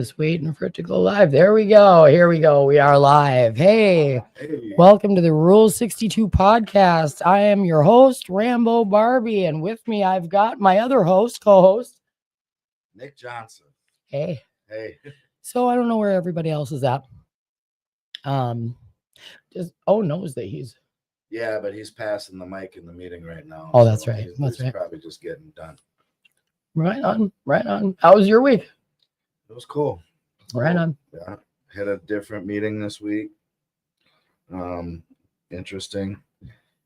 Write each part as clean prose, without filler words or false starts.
Just waiting for it to go live. There we go. Here we go. We are live. Hey, welcome to the Rule 62 podcast. I am your host, Rabo Barbie, and with me I've got my other host, co-host, Nick Johnson. Hey. So I don't know where everybody else is at. Just knows that he's. Yeah, but he's passing the mic in the meeting right now. Oh, that's right. He's probably just getting done. Right on. How was your week? It was cool. Right on. Yeah, had a different meeting this week. Interesting.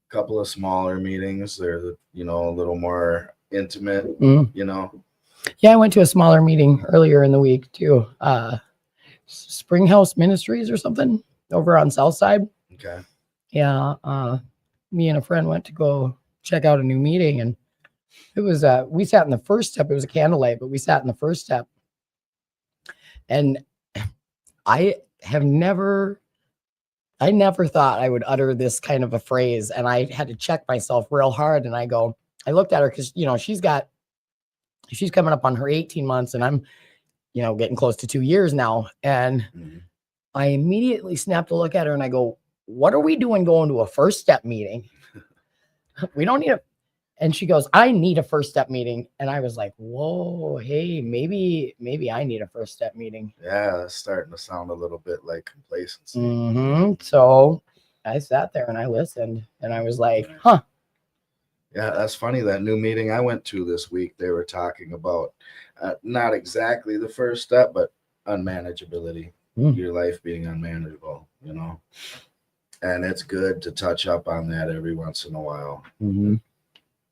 Couple of smaller meetings. They're a little more intimate. Yeah, I went to a smaller meeting earlier in the week too. Springhouse Ministries or something over on South Side. Okay. Yeah. Me and a friend went to go check out a new meeting, and it was we sat in the first step. It was a candlelight, but we sat in the first step. And I never thought I would utter this kind of a phrase, and I had to check myself real hard. And I looked at her because she's coming up on her 18 months, and I'm getting close to 2 years now. And I immediately snapped a look at her and I go, "What are we doing going to a first step meeting? We don't need a." And she goes, "I need a first step meeting." And I was like, whoa, hey, maybe I need a first step meeting. Yeah, that's starting to sound a little bit like complacency. So I sat there and I listened, and I was like, huh. Yeah, that's funny. That new meeting I went to this week, they were talking about not exactly the first step, but unmanageability, your life being unmanageable, and it's good to touch up on that every once in a while.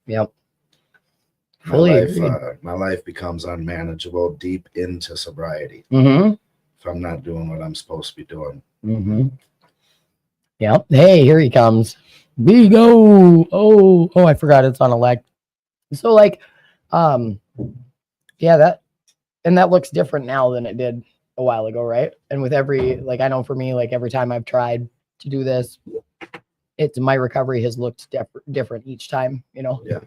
Yep. My life becomes unmanageable deep into sobriety. If I'm not doing what I'm supposed to be doing. Yep. Hey, here he comes. We go. Oh, I forgot it's on elect. So that looks different now than it did a while ago, right? And with every, I know for me, every time I've tried to do this, my recovery has looked different each time, Yeah.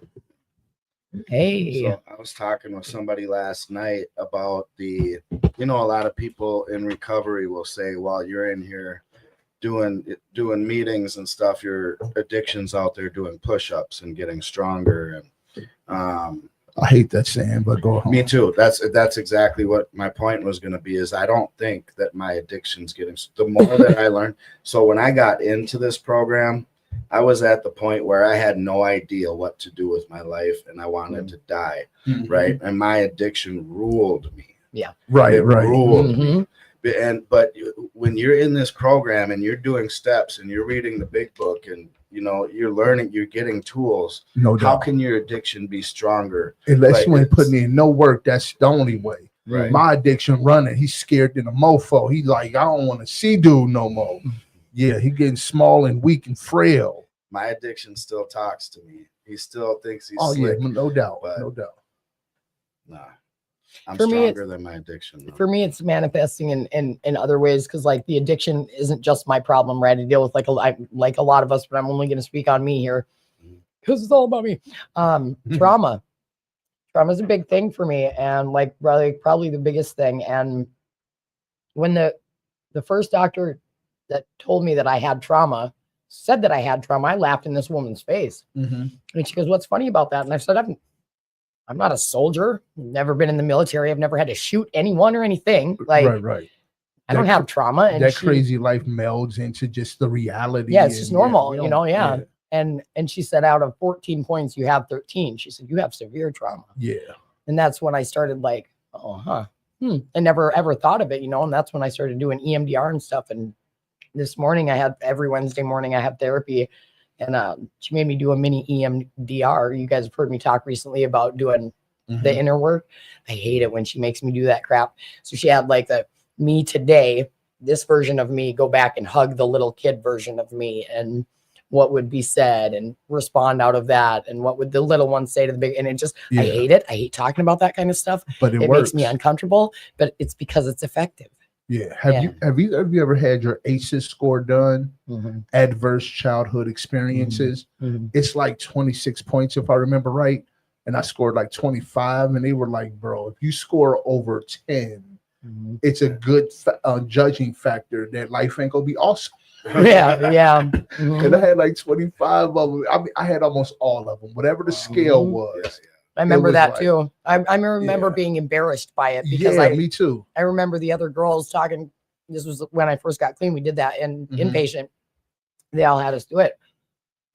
Hey. So I was talking with somebody last night about a lot of people in recovery will say, while you're in here doing meetings and stuff, your addiction's out there doing push-ups and getting stronger. And I hate that saying, but go on. Me too. That's exactly what my point was going to be, is I don't think that my addiction's getting, the more that I learned. So when I got into this program, I was at the point where I had no idea what to do with my life, and I wanted to die, right? And my addiction ruled me. Yeah. Right. Ruled me. But when you're in this program and you're doing steps and you're reading the big book and you're learning, you're getting tools. No doubt. How can your addiction be stronger? Unless you ain't putting in no work, that's the only way. Right. My addiction running, he's scared than a mofo. He like, I don't want to see dude no more. Yeah, he getting small and weak and frail. My addiction still talks to me. He still thinks he's slick. Yeah, no doubt. Nah. I'm stronger than my addiction. For me, it's manifesting in other ways, because the addiction isn't just my problem, right? I deal with like a lot of us, but I'm only going to speak on me here because it's all about me. Trauma is a big thing for me, and probably the biggest thing. And when the first doctor that told me that I had trauma said that I had trauma, I laughed in this woman's face, and she goes, "What's funny about that?" And I said, I'm not a soldier. Never been in the military. I've never had to shoot anyone or anything. Right. I don't have trauma. And crazy life melds into just the reality. Yeah, it's just normal, Yeah. And she said, out of 14 points, you have 13. She said, you have severe trauma. Yeah. And that's when I started I never ever thought of it, And that's when I started doing EMDR and stuff. And this morning every Wednesday morning I have therapy. And she made me do a mini EMDR. You guys have heard me talk recently about doing the inner work. I hate it when she makes me do that crap. So she had the me today, this version of me, go back and hug the little kid version of me, and what would be said and respond out of that. And what would the little one say to the big, and it just, I hate it. I hate talking about that kind of stuff, but it makes me uncomfortable, but it's because it's effective. Yeah. Have you ever had your ACEs score done? Adverse childhood experiences. It's 26 points if I remember right, and I scored 25, and they were like, "Bro, if you score over 10, Mhm. it's a good judging factor that life ain't gonna be awesome. Yeah. And I had like 25 of them. I mean, I had almost all of them, whatever the scale was. I remember was that like- too. I remember Yeah. being embarrassed by it because Yeah, me too. I remember the other girls talking. This was when I first got clean. We did that in Mhm. inpatient. They all had us do it.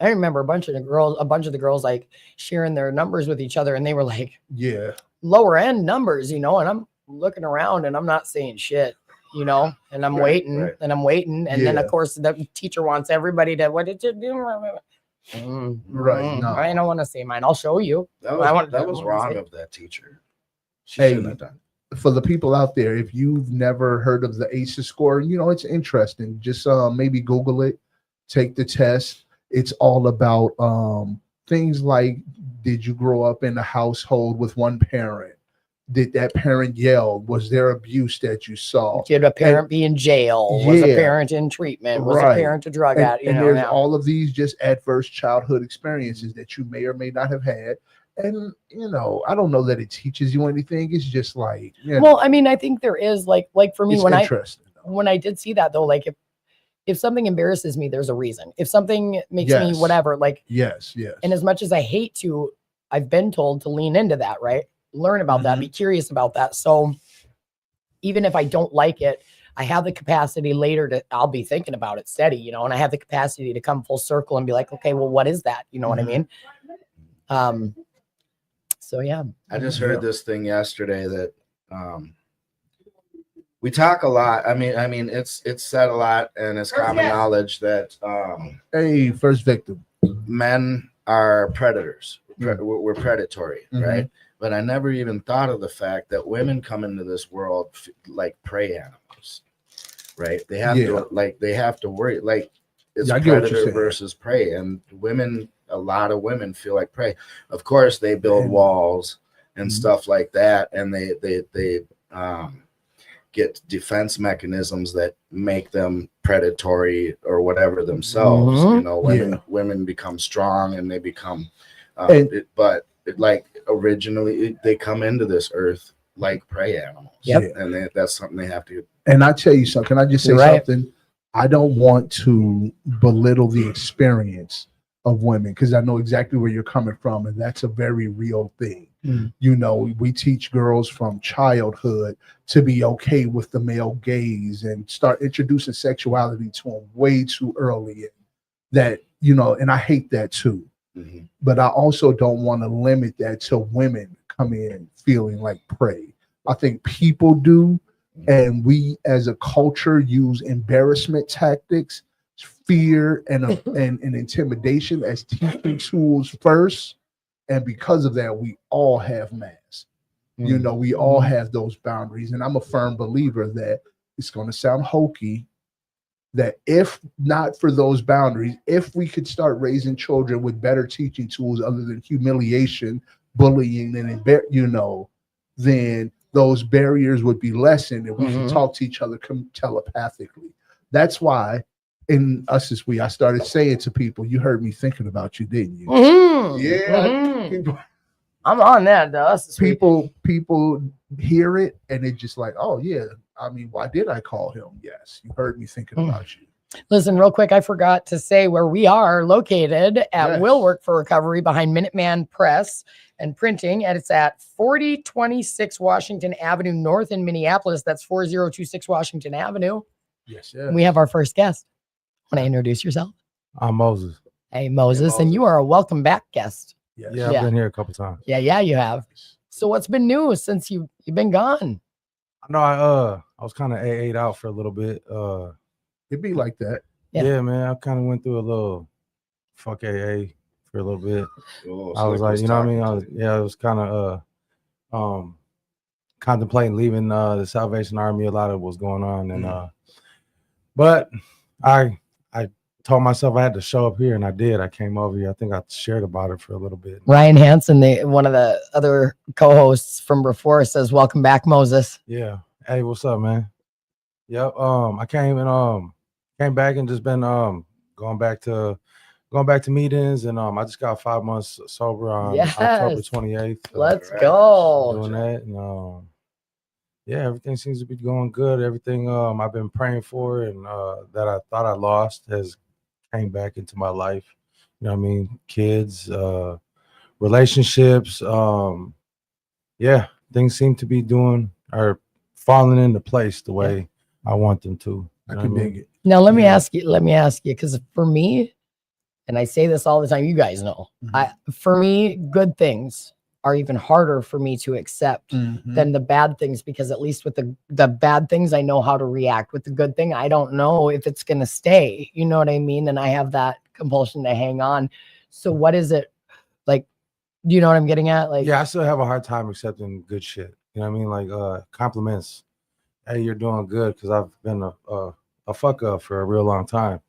I remember a bunch of the girls like sharing their numbers with each other, and they were like Yeah. lower end numbers, and I'm looking around and I'm not saying shit, and I'm waiting and I'm waiting, and then of Yeah. course the teacher wants everybody to, what did you do? Right. No. I don't want to say mine. I'll show you. That I was wrong of that teacher. She Hey, shouldn't have done. For the people out there, if you've never heard of the ACEs score, it's interesting. Just maybe Google it, take the test. It's all about things like, did you grow up in a household with one parent? Did that parent yell? Was there abuse that you saw? Did a parent be in jail? Was a Yeah. parent in treatment? Was a Right. parent a drug addict? And there's all of these just adverse childhood experiences that you may or may not have had. And I don't know that it teaches you anything. It's just like, well, I mean, I think there is like for me it's when interesting. when I did see that though, like if something embarrasses me, there's a reason. If something makes me Yes. whatever, like Yes. and as much as I hate to, I've been told to lean into that, right? Learn about that, be curious about that. So even if I don't like it, I have the capacity later I'll be thinking about it steady, and I have the capacity to come full circle and be like, okay, well, what is that? You know what I mean? So yeah. I just heard this thing yesterday that we talk a lot. I mean, it's said a lot, and it's common knowledge that Hey, first victim. men are predators. We're predatory, Mhm. right? But I never even thought of the fact that women come into this world like prey animals, right? They have to worry, like it's I get what you're predator saying. versus prey, and a lot of women feel like prey. Of course, they build walls and stuff like that, and they get defense mechanisms that make them predatory or whatever themselves. Women become strong and they become but originally they come into this earth like prey animals. Yep. And that's something they have to. And I tell you something, can I just say something? I don't want to belittle the experience of women because I know exactly where you're coming from, and that's a very real thing. We teach girls from childhood to be okay with the male gaze and start introducing sexuality to them way too early. That, and I hate that too. Mm-hmm. But I also don't want to limit that to women coming in feeling like prey. I think people do. And we as a culture use embarrassment tactics, fear, and intimidation as teaching tools first. And because of that, we all have masks. We all have those boundaries. And I'm a firm believer that it's going to sound hokey, that if not for those boundaries, if we could start raising children with better teaching tools other than humiliation, bullying, and then those barriers would be lessened and we can talk to each other telepathically. That's why in Us Is We, I started saying to people, you heard me thinking about you, didn't you? Yeah. I'm on that. Us Is We. People hear it and it's just like, oh yeah, I mean, why did I call him? Yes, you heard me thinking about you. Listen, real quick, I forgot to say where we are located at Will Work for Recovery behind Minuteman Press and Printing, and it's at 4026 Washington Avenue North in Minneapolis. That's 4026 Washington Avenue. Yes, And we have our first guest. Want to introduce yourself? I'm Moses. Hey, Moses, and you are a welcome back guest. Yes. Yeah, I've been here a couple times. Yeah, you have. So what's been new since you've been gone? I know I was kind of AA'd out for a little bit. It'd be like that. Yeah, man. I kind of went through a little fuck AA for a little bit. I was like, I was kind of contemplating leaving the Salvation Army. A lot of what was going on, and but I told myself I had to show up here, and I did. I came over here. I think I shared about it for a little bit. Ryan Hansen, one of the other co-hosts from before, says, "Welcome back, Moses." Yeah. Hey, what's up, man? Yep. I came back and just been going back to meetings, and I just got 5 months sober on October 28th. Let's go. Doing that, and yeah, everything seems to be going good. Everything I've been praying for and that I thought I lost has came back into my life. You know what I mean? Kids, relationships, yeah, things seem to be doing or falling into place the way I want them to. I can dig it. Now let me ask you, because for me, and I say this all the time, you guys know, for me, good things are even harder for me to accept than the bad things, because at least with the bad things, I know how to react. With the good thing, I don't know if it's going to stay. You know what I mean? And I have that compulsion to hang on. So what is it like? Do you know what I'm getting at? Like, yeah, I still have a hard time accepting good shit. You know what I mean? Like compliments. Hey, you're doing good, because I've been a fuck up for a real long time.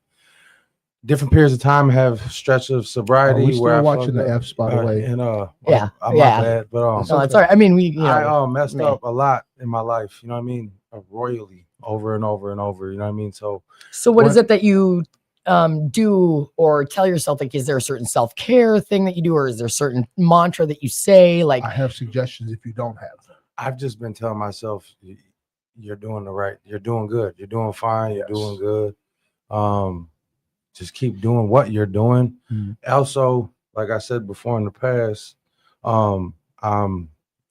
Different periods of time have stretches of sobriety. We still where I watching the fucked up, F's, by the way. And Yeah, my yeah. bad, but no, it's all right. I mean, we, you know, I messed up a lot in my life. You know what I mean? Royally, over and over and over. You know what I mean? So what is it that you do or tell yourself? Like, is there a certain self-care thing that you do, or is there a certain mantra that you say? Like, I have suggestions if you don't have them. I've just been telling myself, you're doing you're doing good. You're doing fine. You're doing good. Just keep doing what you're doing. Also, like I said before in the past, I'm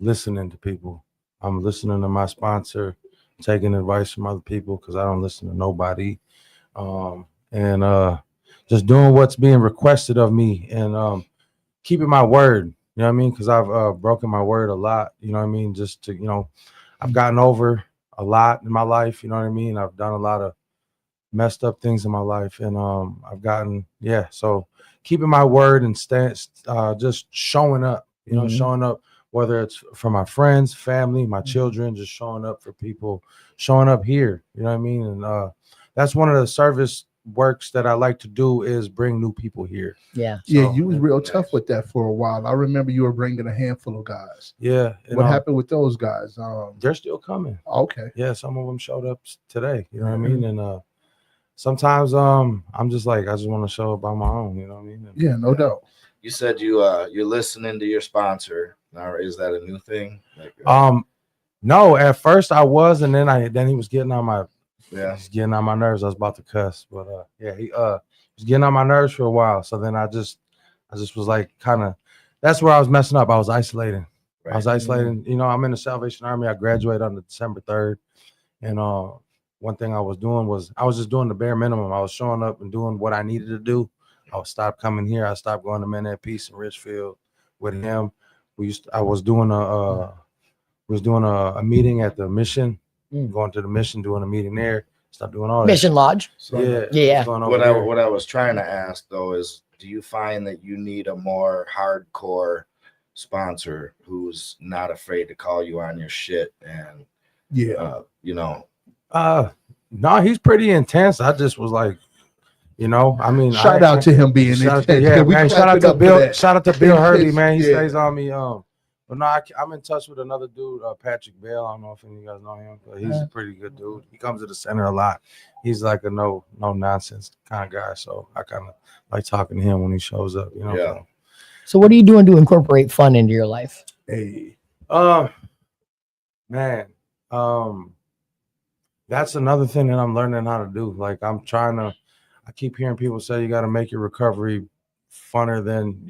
listening to people. I'm listening to my sponsor, taking advice from other people, because I don't listen to nobody. And just doing what's being requested of me, and keeping my word. You know what I mean? Because I've broken my word a lot. You know what I mean? Just to, you know, I've gotten over a lot in my life. You know what I mean? I've done a lot of messed up things in my life, and I've gotten so keeping my word and just showing up, you know, showing up, whether it's for my friends, family, my children, just showing up for people, showing up here, you know what I mean? And that's one of the service works that I like to do, is bring new people here. You was real tough with that for a while. I remember you were bringing a handful of guys. What happened with those guys? They're still coming. Okay. Yeah, some of them showed up today, you know what I mean? And sometimes I'm just like, I just want to show up on my own, you know what I mean? Yeah, no doubt. You said you're listening to your sponsor. Now, is that a new thing? Like, no, at first I was, and then he was getting on my he's getting on my nerves. I was about to cuss, but he was getting on my nerves for a while. So then I just was like, kind of, that's where I was messing up. I was isolating. I was isolating. You know, I'm in the Salvation Army. I graduated on December 3rd, and one thing I was doing was I was just doing the bare minimum. I was showing up and doing what I needed to do. I would stop coming here. I stopped going to Men at Peace in Richfield with him. I was doing a meeting at the mission, going to the mission, doing a meeting there. Stop doing all that. Mission Lodge. Yeah. What I was trying to ask though is, do you find that you need a more hardcore sponsor who's not afraid to call you on your shit and you know? No, he's pretty intense. I just was like, you know, I mean, shout out to him being intense. Man, shout out to Bill. Shout out to Bill Hurley, man. He stays on me. But no, I'm in touch with another dude, Patrick Bell. I don't know if any of you guys know him, but he's a pretty good dude. He comes to the center a lot. He's like a no nonsense kind of guy. So I kind of like talking to him when he shows up, you know. Yeah. So what are you doing to incorporate fun into your life? Man, that's another thing that I'm learning how to do. Like I keep hearing people say you got to make your recovery funner than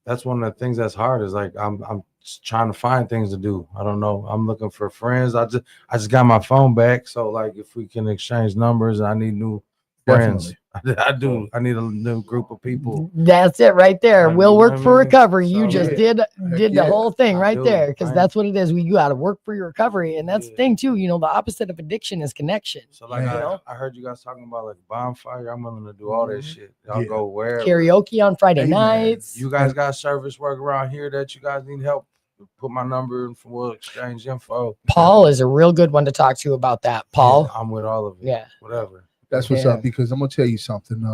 that's one of the things that's hard, is like I'm just trying to find things to do. I don't know. I'm looking for friends. I just got my phone back, so like if we can exchange numbers, I need new friends. I do. I need a new group of people. That's it right there. We'll work for recovery. You just did the whole thing right there, because that's what it is. You got to work for your recovery, and that's the thing too. You know, the opposite of addiction is connection. So like I heard you guys talking about like bonfire. I'm willing to do all that shit. I'll go wherever. Karaoke on Friday nights. You guys got service work around here that you guys need help? Put my number in for we'll exchange info. Paul is a real good one to talk to about that. Paul, yeah, I'm with all of it. Yeah, whatever. That's what's up, because I'm gonna tell you something.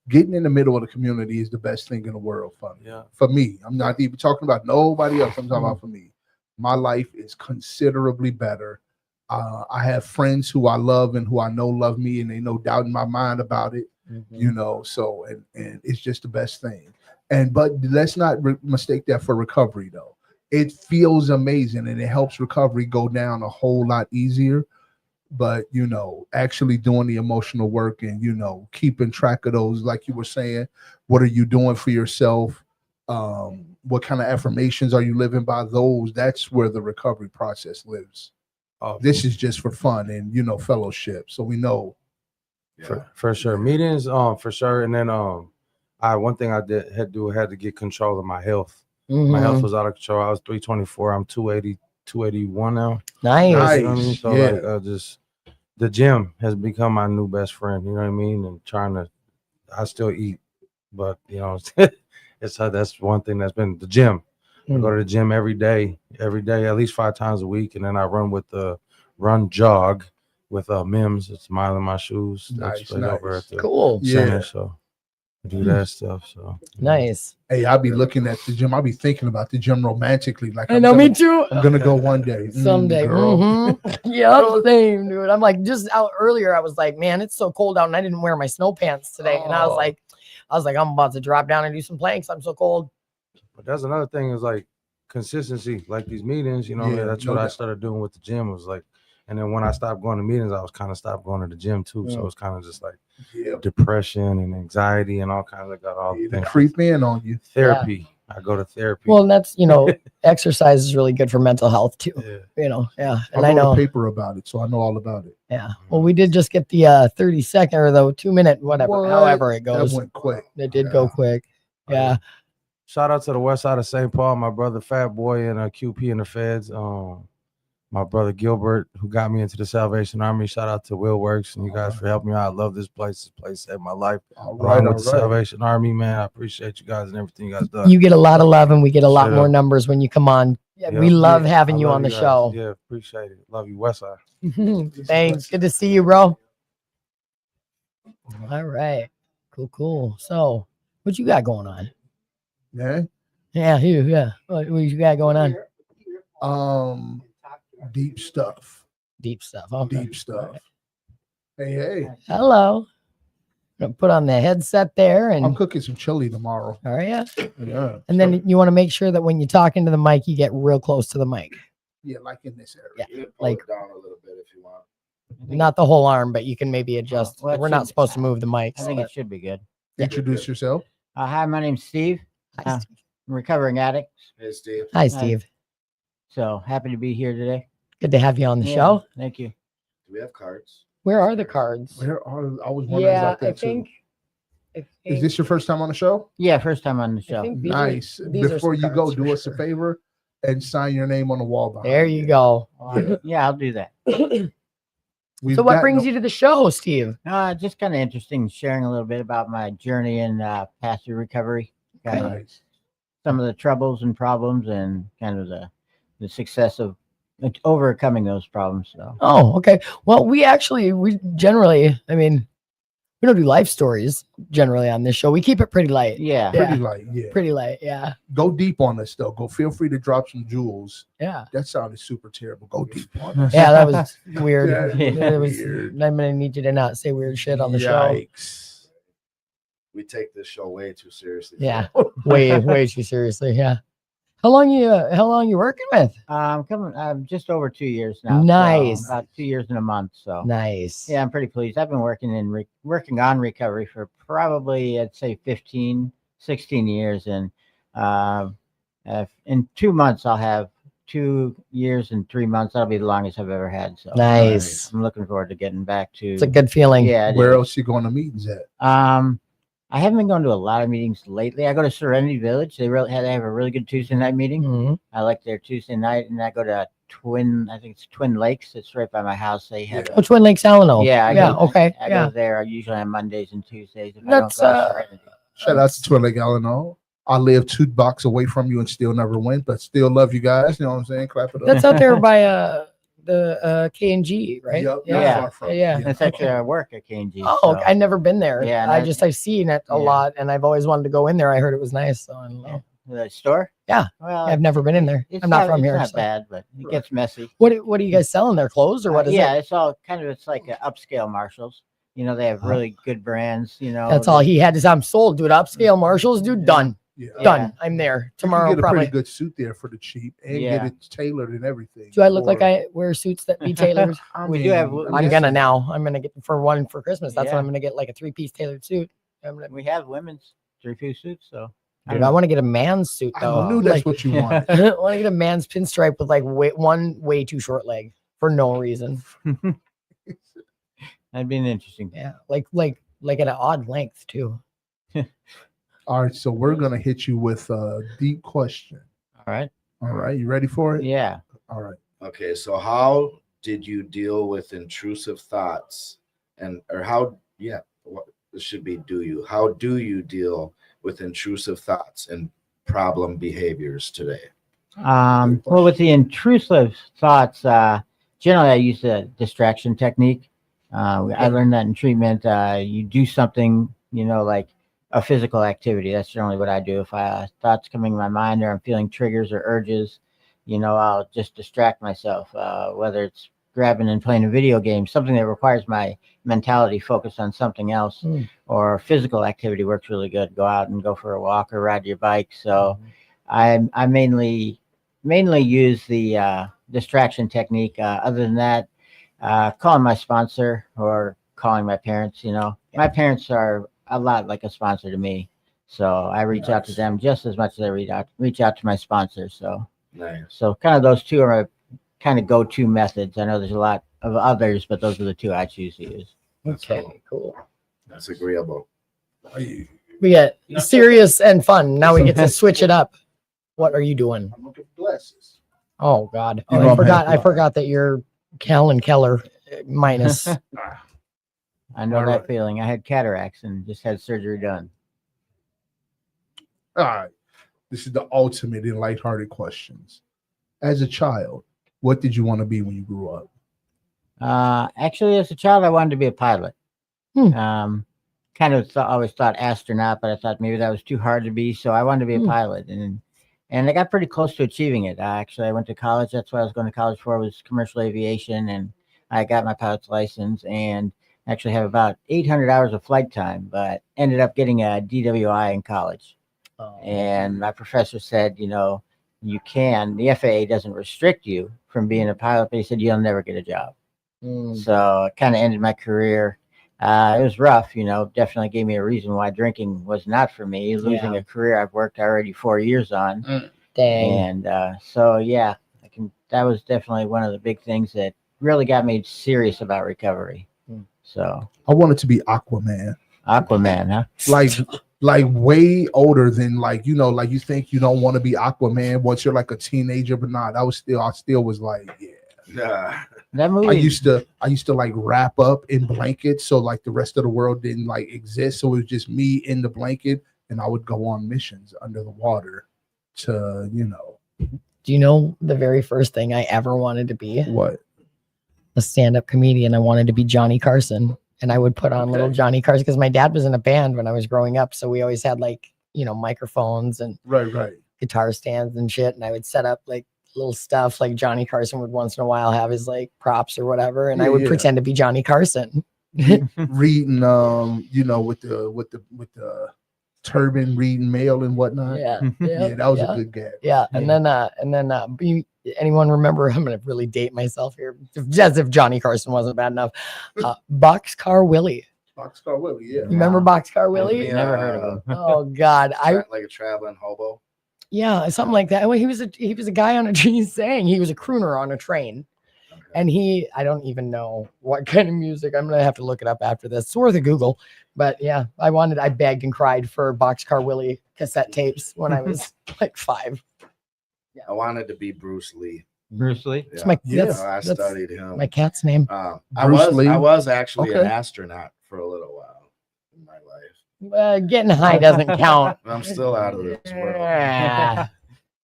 Getting in the middle of the community is the best thing in the world for me. Yeah. For me, I'm not even talking about nobody else. I'm talking about for me. My life is considerably better. I have friends who I love and who I know love me, and they no doubt in my mind about it. You know, so and it's just the best thing. But let's not mistake that for recovery though. it feels amazing and it helps recovery go down a whole lot easier. But actually doing the emotional work and keeping track of those, like you were saying, what are you doing for yourself? What kind of affirmations are you living by? That's where the recovery process lives. This is just for fun and fellowship. So we know. For sure. Meetings, for sure. And then one thing I had to get control of my health. Mm-hmm. My health was out of control. I was 324. I'm 281 now. Nice. You know what I mean? So like just the gym has become my new best friend. You know what I mean? And I still eat, but that's one thing that's been the gym. I go to the gym every day, at least 5 times a week, and then I run with the jog with Mims. It's Mile in My Shoes. Nice. Over at the Cool. center, so I do that stuff. So nice. Hey, I'll be looking at the gym. I'll be thinking about the gym romantically. Like I know, me too. I'm gonna go one day, someday. Girl. Yeah, same, dude. I'm like, just out earlier, I was like, man, it's so cold out, and I didn't wear my snow pants today, and I was like, I'm about to drop down and do some planks. I'm so cold. But that's another thing is like consistency, like these meetings. That's what I started doing with the gym. Was like, and then when I stopped going to meetings, I was kind of stopped going to the gym too. So it's kind of just like depression and anxiety and all kinds of things creep in on you. Therapy. I go to therapy. Well, and that's exercise is really good for mental health too. And I know a paper about it, so I know all about it. Yeah. Well, we did just get the 30-second or the 2-minute, whatever, however it goes. That went quick. It did go quick. Yeah. Shout out to the west side of St. Paul, my brother Fat Boy and QP in the feds. My brother Gilbert, who got me into the Salvation Army. Shout out to Will Works and you guys for helping me out. I love this place. This place saved my life. Along with the Salvation Army, man. I appreciate you guys and everything you guys done. You get a lot of love and we get a lot more numbers when you come on. We love having you on the show. Yeah, appreciate it. Love you, Westside. Thanks. Good to see you, bro. All right. Cool. So, what you got going on? Yeah, you. Yeah. What you got going on? Deep stuff. Okay. Deep stuff. Hey. Hello. I'm gonna put on the headset there, and I'm cooking some chili tomorrow. All right. Yeah. And then you want to make sure that when you talk into the mic, you get real close to the mic. Yeah, like in this area. Yeah, like down a little bit if you want. Not the whole arm, but you can maybe adjust. We're not supposed to move the mic. I think it should be good. Introduce yourself. Hi, my name's Steve. Hi, Steve. I'm a recovering addict. Hey, Steve. Hi, Steve. So happy to be here today. Good to have you on the show. Thank you. Do we have cards? Where are the cards? I was wondering about that too. Is this your first time on the show? Yeah, first time on the show. Nice. Before you go, do us a favor and sign your name on the wall behind. There you go. Yeah, I'll do that. So what brings you to the show, Steve? Just kind of interesting sharing a little bit about my journey in past recovery. Nice. Some of the troubles and problems and kind of the success of overcoming those problems. So. Oh, okay. Well, we generally, we don't do life stories generally on this show. We keep it pretty light. Yeah. Pretty light, yeah. Go deep on us though. Feel free to drop some jewels. Yeah. That sounded super terrible. Go deep on us. Yeah, that was weird. Weird. I'm gonna need you to not say weird shit on the show. We take this show way too seriously. Yeah. way too seriously. Yeah. How long you working with? I'm just over 2 years now. Nice. So about 2 years and a month. So nice. Yeah, I'm pretty pleased. I've been working on recovery for probably, I'd say 15, 16 years. And in 2 months, I'll have 2 years and 3 months. That'll be the longest I've ever had. So nice. I'm looking forward to getting back to. It's a good feeling. Yeah. Where else you going to meetings at? I haven't been going to a lot of meetings lately. I go to Serenity Village. They have a really good Tuesday night meeting. Mm-hmm. I like their Tuesday night, and I go to Twin Lakes. It's right by my house. They have Twin Lakes, Alano. Yeah. Okay. I go there usually on Mondays and Tuesdays. That's shout out to Twin Lake, Alano. I live 2 blocks away from you and still never went, but still love you guys. You know what I'm saying? Clap it up. That's out there by the K&G, right? Yep, yeah. It's actually I work at K&G. Oh, so. I've never been there. Yeah, I've seen it a lot, and I've always wanted to go in there. I heard it was nice. So I don't know. The store? Yeah. Well, I've never been in there. I'm not from here. It's not bad, but it gets messy. What are you guys selling there? Clothes or what is it? Yeah, it's all it's like an upscale Marshalls. They have really good brands. That's all he had is I'm sold, dude. Upscale Marshalls, dude. Done. Yeah. Done. I'm there You can tomorrow. get a Probably. pretty good suit there for the cheap and Yeah. get it tailored and everything. Do I look like Or- I wear suits that be tailored? We do have- I'm Yes. gonna now. I'm gonna get for one for Christmas. That's Yeah. what I'm gonna get, like a 3-piece tailored suit. I'm gonna, We have women's 3-piece suits, so dude, I want to get a man's suit I though. knew that's Like, what you wanted. I want to get a man's pinstripe with like one way too short leg for no reason. that'd be an interesting. Yeah, like at an odd length too. All right, so we're gonna hit you with a deep question. All right. All right, you ready for it? Yeah. All right. Okay, so how did you deal with intrusive thoughts, or how? Yeah, what this should be. How do you deal with intrusive thoughts and problem behaviors today? Well, with the intrusive thoughts, generally I use the distraction technique. I learned that in treatment. You do something, like a physical activity. That's generally what I do. If thoughts coming in my mind or I'm feeling triggers or urges, I'll just distract myself, whether it's grabbing and playing a video game, something that requires my mentality focused on something else, or physical activity works really good. Go out and go for a walk or ride your bike. So I mainly use the distraction technique. Other than that, calling my sponsor or calling my parents. My parents are a lot like a sponsor to me, so I reach out to them just as much as I reach out to my sponsor. So Nice. So kind of those two are my kind of go-to methods. I know there's a lot of others, but those are the two I choose to use. Okay, cool. That's agreeable. We get serious and fun. Now we get to switch it up. What are you doing? I'm looking for glasses. Oh God, You know I I'm forgot. happy. I forgot that you're Cal and Keller minus. I know All that right. feeling. I had cataracts and just had surgery done. All right. This is the ultimate in lighthearted questions. As a child, what did you want to be when you grew up? Actually, as a child, I wanted to be a pilot. Hmm. Kind of always thought astronaut, but I thought maybe that was too hard to be. So I wanted to be a pilot, and I got pretty close to achieving it. I went to college. That's what I was going to college for, was commercial aviation, and I got my pilot's license and actually have about 800 hours of flight time, but ended up getting a DWI in college. And my professor said, you can, the FAA doesn't restrict you from being a pilot, but he said, you'll never get a job. So it kind of ended my career. It was rough, definitely gave me a reason why drinking was not for me, losing a career I've worked already 4 years on. Dang. And so, yeah, that was definitely one of the big things that really got me serious about recovery. So I wanted to be Aquaman. Aquaman, huh? Like way older than like you think you don't want to be Aquaman once you're like a teenager, but not. I still was like, yeah. That movie. I used to like wrap up in blankets so like the rest of the world didn't like exist. So it was just me in the blanket, and I would go on missions under the water to, Do you know the very first thing I ever wanted to be? What? A stand-up comedian. I wanted to be Johnny Carson, and I would put on little Johnny Carson because my dad was in a band when I was growing up, so we always had like microphones and Right. guitar stands and shit, and I would set up like little stuff like Johnny Carson would once in a while have his like props or whatever, and I would pretend to be Johnny Carson. Reading with the turban, reading mail and whatnot. Yeah, that was a good gag. Yeah, and then anyone remember? I'm gonna really date myself here, as if Johnny Carson wasn't bad enough. Boxcar Willie. Boxcar Willie, yeah. You remember Boxcar Willie? Yeah. Never heard of him. Oh God, Like a traveling hobo. yeah, something like that. Well, he was a guy on a he's saying he was a crooner on a train. Okay. And I don't even know what kind of music. I'm gonna have to look it up after this. It's worth a Google. But yeah, I begged and cried for Boxcar Willie cassette tapes when I was like 5. I wanted to be Bruce Lee. Bruce Lee. It's my I studied him. my cat's name. I was actually an astronaut for a little while in my life. Getting high doesn't count. I'm still out of this world. Yeah.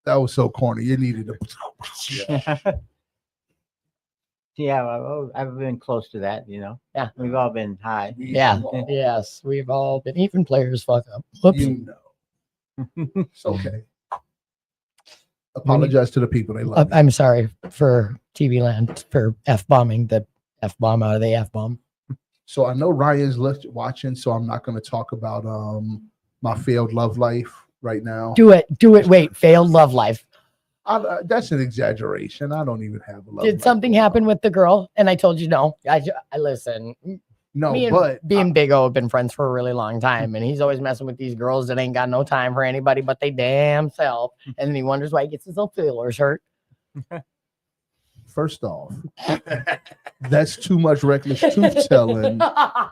That was so corny. You needed to. Yeah, I've been close to that, Yeah. We've all been high. Yeah. Yes, we've all been. Even players fuck up. Whoops. It's okay. Apologize to the people. They love you. I'm sorry for TV Land for F-bombing the F-bomb out of the F-bomb. So I know Ryan's watching, so I'm not going to talk about my failed love life right now. Do it. Wait, failed love life. That's an exaggeration. I don't even have a love. Did life something going happen on. with the girl? And I told you no. I listen. No, Me and but B and Big O have been friends for a really long time, and he's always messing with these girls that ain't got no time for anybody but they damn self. And then he wonders why he gets his little feelers hurt. first off, that's too much reckless truth telling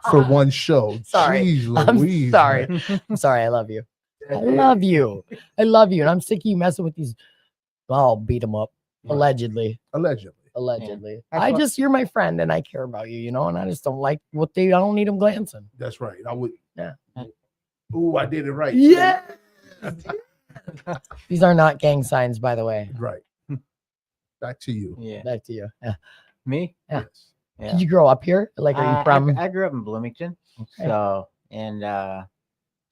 for one show. Sorry. Jeez I'm Louise, sorry. man. I'm sorry. I love you. I love you. I love you. And I'm sick of you messing with these. I'll beat them up. Allegedly. Allegedly. That's You're my friend and I care about you, and I just don't like what I don't need them glancing. That's right. I would. Yeah. Ooh, I did it right. Yeah. These are not gang signs, by the way. Right. Back to you. Yeah. Back to you. Yeah. Me? Yeah. Yes. Yeah. Did you grow up here? Like, are you from? I grew up in Bloomington. Okay. So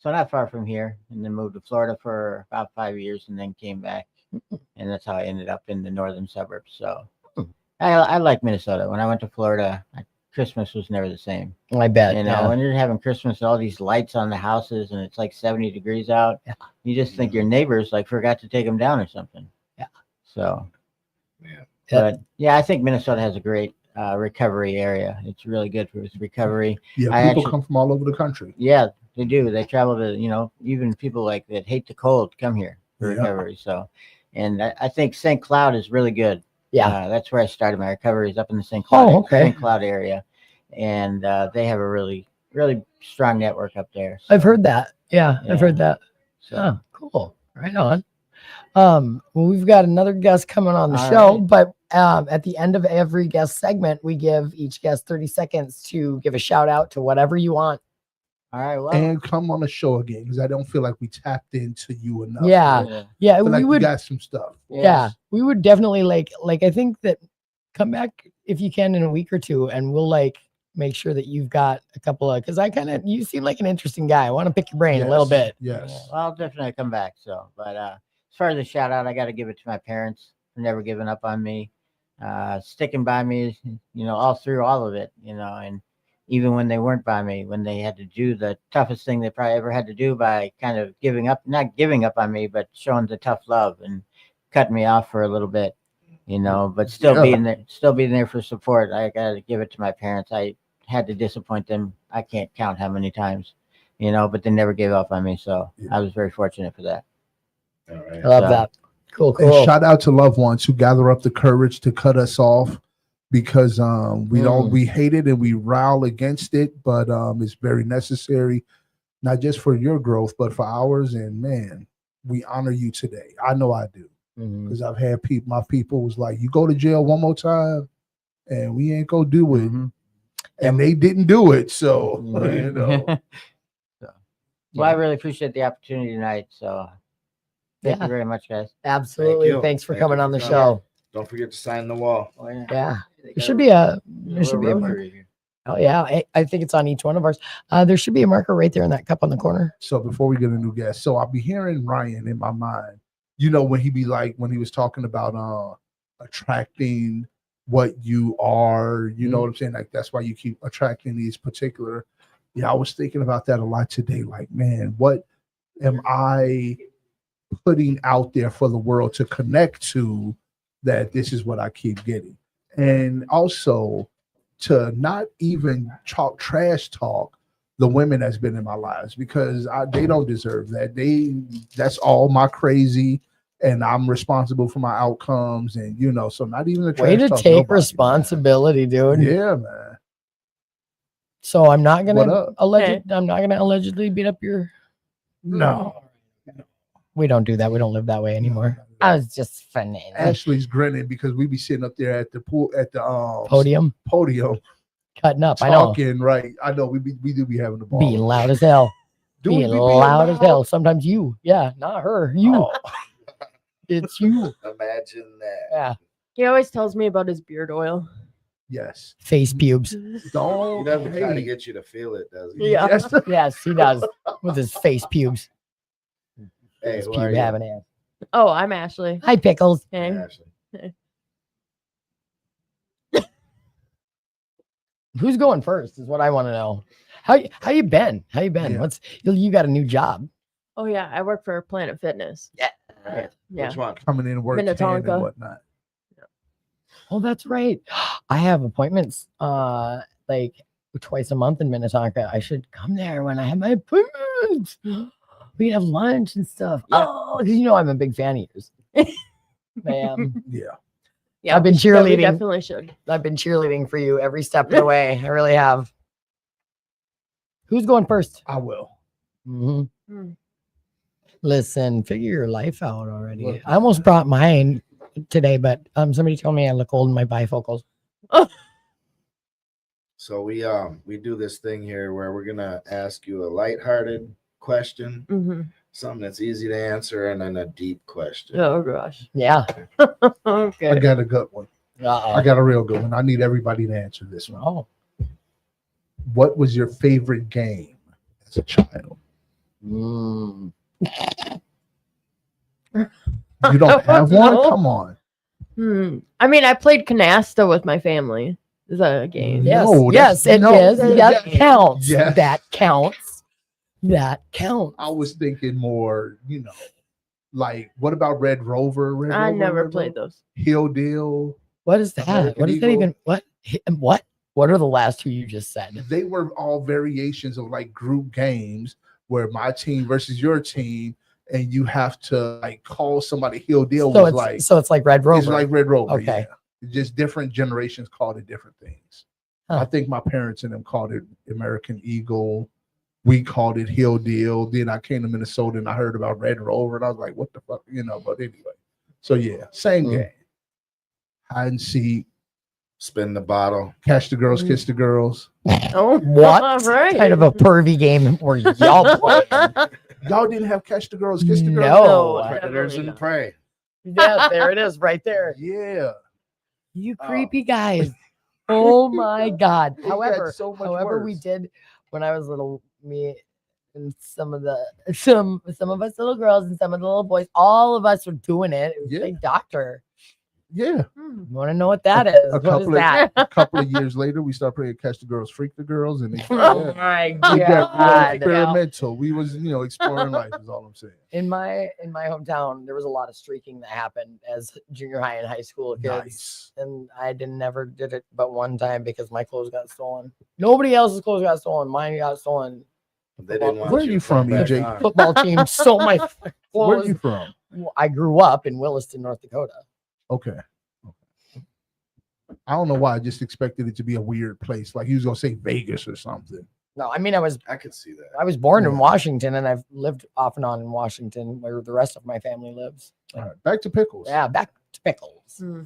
not far from here, and then moved to Florida for about 5 years, and then came back, and that's how I ended up in the northern suburbs. So I like Minnesota. When I went to Florida, Christmas was never the same. I bet. You know, when you're having Christmas, all these lights on the houses, and it's like 70 degrees out, you just think your neighbors like forgot to take them down or something. Yeah. So. Yeah. But yeah, I think Minnesota has a great recovery area. It's really good for its recovery. Yeah, people come from all over the country. Yeah, they do. They travel to, even people like that hate the cold come here for Yeah. recovery. So, and I think St. Cloud is really good. Yeah. That's where I started my recovery, is up in the St. Cloud, okay. St. Cloud area. And they have a really, really strong network up there. So, I've heard that. Yeah, I've heard that. So, Oh, cool. Right on. Well, we've got another guest coming on the All show, right. but at the end of every guest segment, we give each guest 30 seconds to give a shout out to whatever you want. all right. Well, And come on the show again, because I don't feel like we tapped into you enough. Yeah. yeah. I feel We like you would. got some stuff. Yeah, we would definitely like I think that come back if you can in a week or two, and we'll make sure that you've got a couple of, because you seem like an interesting guy. I want to pick your brain a little bit. Yes. Yeah, well, I'll definitely come back. So, but as far as the shout out, I got to give it to my parents for never giving up on me, sticking by me, all through all of it, and even when they weren't by me, when they had to do the toughest thing they probably ever had to do by kind of not giving up on me, but showing the tough love and cutting me off for a little bit, but still being there for support. I got to give it to my parents. I had to disappoint them. I can't count how many times, but they never gave up on me. So I was very fortunate for that. All right. I love that. Cool. And shout out to loved ones who gather up the courage to cut us off, because we hate it and we rile against it, but it's very necessary, not just for your growth, but for ours. And man, we honor you today. I know I do, because I've had my people was like, you go to jail one more time and we ain't gonna do it. And they didn't do it. So, Well, I really appreciate the opportunity tonight. So thank you very much, guys. Absolutely. Thank you. Thanks for Thank coming you on the for show. Don't forget to sign the wall. Oh, yeah. Yeah. They There got should be a little marker. rotary here. Oh yeah. I think it's on each one of ours. There should be a marker right there in that cup on the corner. So before we get a new guest, so I'll be hearing Ryan in my mind, when he was talking about attracting what you are, you know what I'm saying? Like, that's why you keep attracting these particular. Yeah, I was thinking about that a lot today. Like, man, what am I putting out there for the world to connect to, that this is what I keep getting? And also to not even trash talk the women that's been in my lives, because they don't deserve that. That's all my crazy, and I'm responsible for my outcomes. And so not even a trash Way to talk take nobody, responsibility, dude. man. Yeah, man. So I'm not What gonna up? allegedly beat up your. No. We don't do that. We don't live that way anymore. I was just funny. Ashley's grinning because we be sitting up there at the pool at the Podium talking, cutting up. I know. right? I know we do be having the ball. Being loud as hell. Do we Being be loud as hell. Sometimes you. Yeah, not her. You. Oh. It's you. Imagine that. Yeah. He always tells me about his beard oil. Yes. Face pubes. He Don't. doesn't try to Hey. get you to feel it, does he? Yeah. Yes. Yes, he does. With his face pubes. Hey, His who are pube you? having ass. Oh, I'm Ashley. Hi, Pickles. Hey. Ashley. Who's going first is what I want to know. How you been? How you been? Yeah. You got a new job. Oh yeah, I work for Planet Fitness. Right. Yeah. Which one? Coming in and working and Minnetonka. whatnot. Oh, that's right. I have appointments like twice a month in Minnetonka. I should come there when I have my appointments. We can have lunch and stuff. Yeah. Oh, because you know I'm a big fan of yours. Man, Yeah. Yeah, I've been we cheerleading. definitely should. I've been cheerleading for you every step of the way. I really have. Who's going first? I will. Mhm. Hmm. Listen, figure your life out already. Look. I almost brought mine today, but somebody told me I look old in my bifocals. So we do this thing here where we're gonna ask you a lighthearted question, Mm-hmm. something that's easy to answer, and then a deep question. Oh gosh. Yeah. Okay. I got a good one. Uh-oh. I got a real good one. I need everybody to answer this one. Oh. What was your favorite game as a child? Mm. You don't have one? No. Come on. I mean, I played canasta with my family. Is that a game? Yes, No, yes, that's- it no, is. that- That that- counts. yes. That counts. That counts. I was thinking more, like what about Red Rover? Red I Rover, never Red played Rover? those. Hill Deal. What is that? American What is that Eagle. even? What? What? What are the last two you just said? They were all variations of like group games where my team versus your team, and you have to like call somebody. Hill Deal So was it's like so it's like Red Rover. it's like Red Rover. Okay. Yeah. Just different generations called it different things. Huh. I think my parents and them called it American Eagle. We called it Hill Deal. Then I came to Minnesota and I heard about Red Rover and I was like, what the fuck, But anyway, so yeah, same Mm. game. Hide and seek, Spin the bottle. catch the girls, kiss the girls. Oh, What all right. kind of a pervy game were y'all playing? Y'all didn't have catch the girls, kiss the girls. No. No. Predators and prey. Yeah, there it is, right there. Yeah. You Oh. creepy guys. Oh my God. It got However, so much we worse. did when I was little, me and some of us little girls and some of the little boys, all of us were doing it. It was Yeah. like doctor. Yeah. Hmm. You want to know what that is? What is that? A couple of years later, we started playing catch the girls, freak the girls, and Oh yeah. my We got God. experimental. We was, exploring life is all I'm saying. In my hometown, there was a lot of streaking that happened as junior high and high school kids. Nice. And I never did it but one time because my clothes got stolen. Nobody else's clothes got stolen. Mine got stolen. They didn't want Where are you you to from, come back EJ? on. Football team stole my Where clothes. are you from? I grew up in Williston, North Dakota. Okay. I don't know why. I just expected it to be a weird place. Like he was gonna say Vegas or something. No, I mean I was could see that. born in Yeah. Washington and I've lived off and on in Washington where the rest of my family lives. All right, back to pickles. Yeah, back to pickles. Hmm.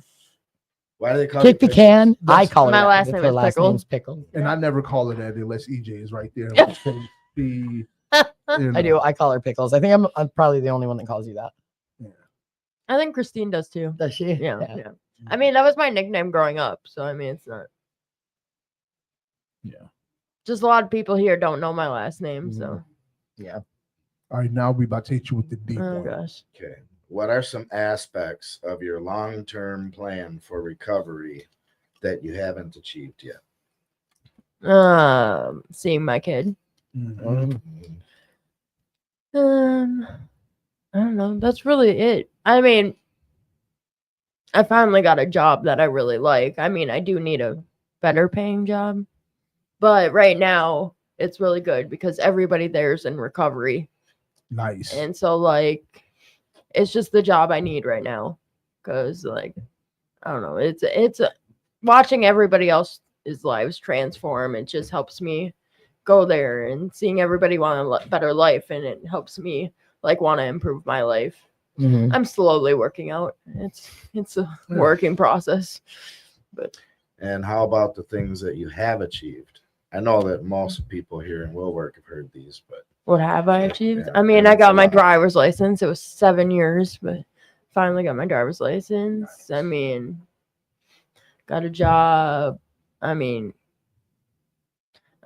Why do they call Kick the it can. I That's- call it My that. last If name her is last Pickle. name's Pickle. And I never call it that unless EJ is right there. Like, hey, the, I do. I call her Pickles. I think I'm probably the only one that calls you that. I think Christine does too. Does she? Yeah. I mean, that was my nickname growing up. So, I mean, it's not. Yeah. Just a lot of people here don't know my last name. So, Yeah. All right, now we about to hit you with the deep oh one. gosh. Okay. What are some aspects of your long-term plan for recovery that you haven't achieved yet? Seeing my kid. Mhm. I don't know. That's really it. I mean, I finally got a job that I really like. I mean, I do need a better paying job, but right now it's really good because everybody there's in recovery. Nice. And so, like, it's just the job I need right now. Cause, like, I don't know. It's watching everybody else's lives transform. It just helps me go there and seeing everybody want a better life, and it helps me like want to improve my life. Mhm. I'm slowly working out. It's a working process, but And how about the things that you have achieved? I know that most people here in Will Work have heard these, but what have I achieved? Yeah, I mean, yeah, I it's a got my lot. driver's license. It was 7 years, but finally got my driver's license. I mean, got a job. I mean,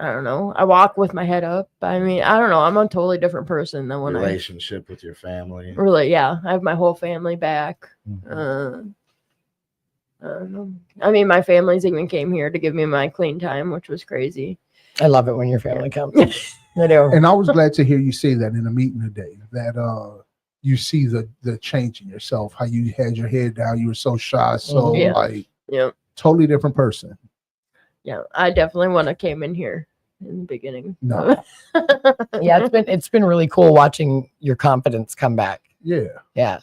I don't know. I walk with my head up. I mean, I don't know. I'm a totally different person than when relationship with your family. I really, yeah, I have my whole family back. Mhm. I mean, my families even came here to give me my clean time, which was crazy. I love it when your family comes. I do. And I was glad to hear you say that in a meeting today, that you see the change in yourself, how you had your head down, you were so shy, so Yeah. like Yeah. totally different person. Yeah. I definitely want to came in here in the beginning. No. Yeah, it's been really cool watching your confidence come back. Yeah. Yeah.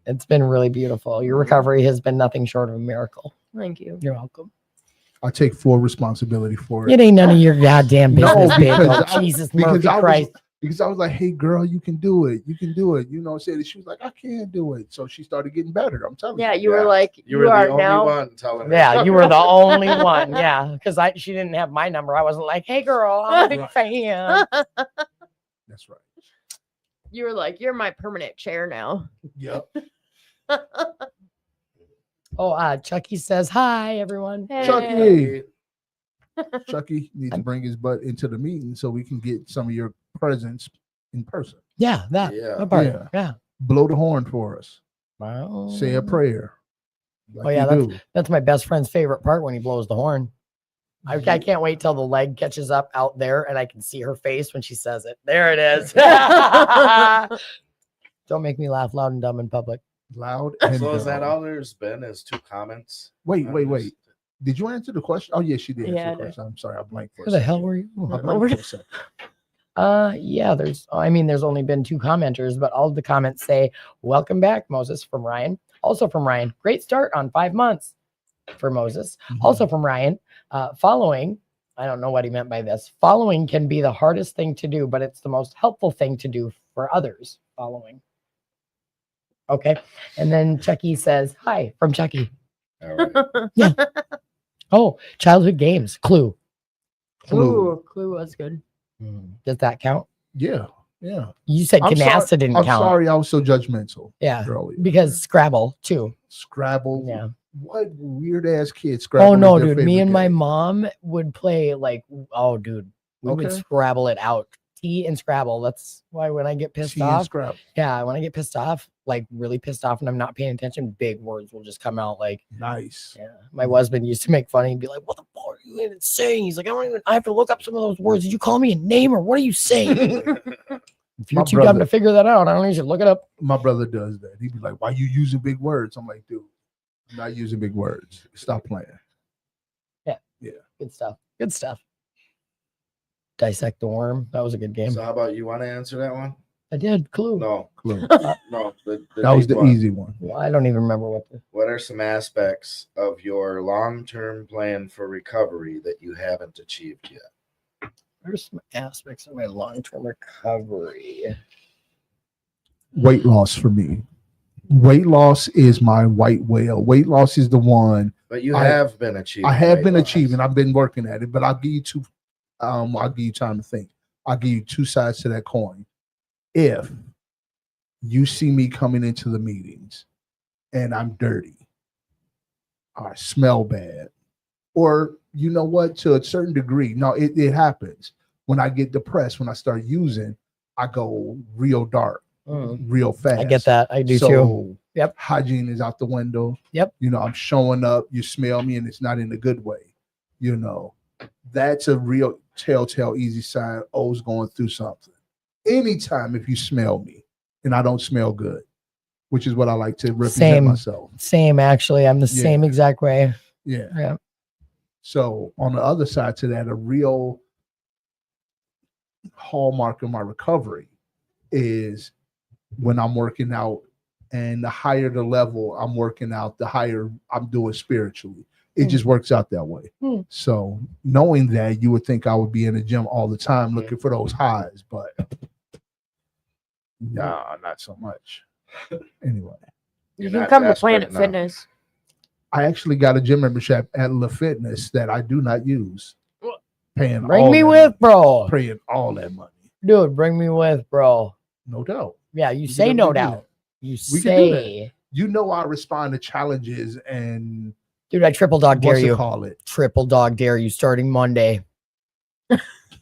It's been really beautiful. Your recovery has been nothing short of a miracle. Thank you. You're welcome. I take full responsibility for It it. ain't none of your goddamn No, business, babe. because Oh, I- Jesus because Murphy I was- Christ. Because I was like, hey girl, you can do it. You can do it. You know what I'm saying? She was like, I can't do it. So she started getting better. I'm telling Yeah, you. you were Yeah. like, You were the are only now. one telling her. Yeah, you were the only one. Yeah, because she didn't have my number. I wasn't like, hey girl, I'm a big Right. fan. That's right. You were like, you're my permanent chair now. Yep. Oh, Chucky says hi, everyone. Hey. Chucky. Chucky needs to bring his butt into the meeting so we can get some of your presence in person. Yeah, that. Yeah. That part. Yeah. Yeah. Blow the horn for us. Wow. Say a prayer. Like Oh, yeah, you do. That's my best friend's favorite part when he blows the horn. I can't wait till the leg catches up out there and I can see her face when she says it. There it is. Don't make me laugh loud and dumb in public. Loud and So is that dumb. all there's been is 2 comments? Wait. on this? Did you answer the question? Oh, yes, she did Yeah, I answer the did. question. I'm sorry, I blanked for a Where the second. hell were you? I blanked for a second. Yeah, there's only been 2 commenters, but all of the comments say, welcome back, Moses, from Ryan. Also from Ryan, great start on 5 months for Moses. Also from Ryan, following, I don't know what he meant by this. Following can be the hardest thing to do, but it's the most helpful thing to do for others. Following. Okay. And then Chucky says, hi from Chucky. All right. Oh, childhood games. Clue. Clue was good. Does that count? Yeah. You said I'm Canasta sorry, didn't I'm count. sorry I was so judgmental Yeah. earlier. Because Scrabble too. Scrabble. Yeah. What weird ass kid Scrabble? Oh no, is their dude. Me favorite and my game? mom would play like, oh dude, we would Okay. Scrabble it out. Tea and Scrabble. That's why when I get pissed Tea and off, Scrabble. yeah, when I get pissed off, like really pissed off and I'm not paying attention, big words will just come out. Like, Nice. yeah. My husband used to make fun. He'd be like, what the fuck are you even saying? He's like, I have to look up some of those words. Did you call me a name or what are you saying? If you're My too dumb brother- to figure that out, I don't know. You should look it up. My brother does that. He'd be like, "Why you using big words?" I'm like, "Dude, I'm not using big words. Stop playing." Good stuff. Good stuff. Dissect the worm. That was a good game. So how about you want to answer that one? I did. Clue. No, Clue. no. That was deep the one. easy one. Well, I don't even remember what the. What are some aspects of your long-term plan for recovery that you haven't achieved yet? There's some aspects of my long-term recovery. Weight loss for me. Weight loss is my white whale. Weight loss is the one But you I- have been achieving. I have weight been loss. achieving. I've been working at it, but I'll give you two. I'll give you time to think. I'll give you 2 sides to that coin. If you see me coming into the meetings and I'm dirty, I smell bad, or you know what, to a certain degree, no, it happens. When I get depressed, when I start using, I go real dark, real fast. I get that. I do so, too. Yep. Hygiene is out the window. Yep. You know, I'm showing up, you smell me, and it's not in a good way. You know, that's a real telltale easy sign. O's going through something. Anytime if you smell me and I don't smell good, which is what I like to represent Same. myself. Same, actually. I'm the Yeah. same exact way. Yeah. Yeah. So on the other side to that, a real hallmark of my recovery is when I'm working out, and the higher the level I'm working out, the higher I'm doing spiritually. It just works out that way. Hmm. So knowing that, you would think I would be in the gym all the time looking for those highs, but nah, not so much. Anyway, You You're can not come to desperate Planet enough. Fitness. I actually got a gym membership at La Fitness that I do not use. What? Paying Bring all me that with, money. bro. Paying all that money. Dude, bring me with, bro. No doubt. Yeah, you can say no definitely do doubt. You We can do that. say. You know I respond to challenges and Dude, I triple dog dare what's it you. call it? Triple dog dare you starting Monday.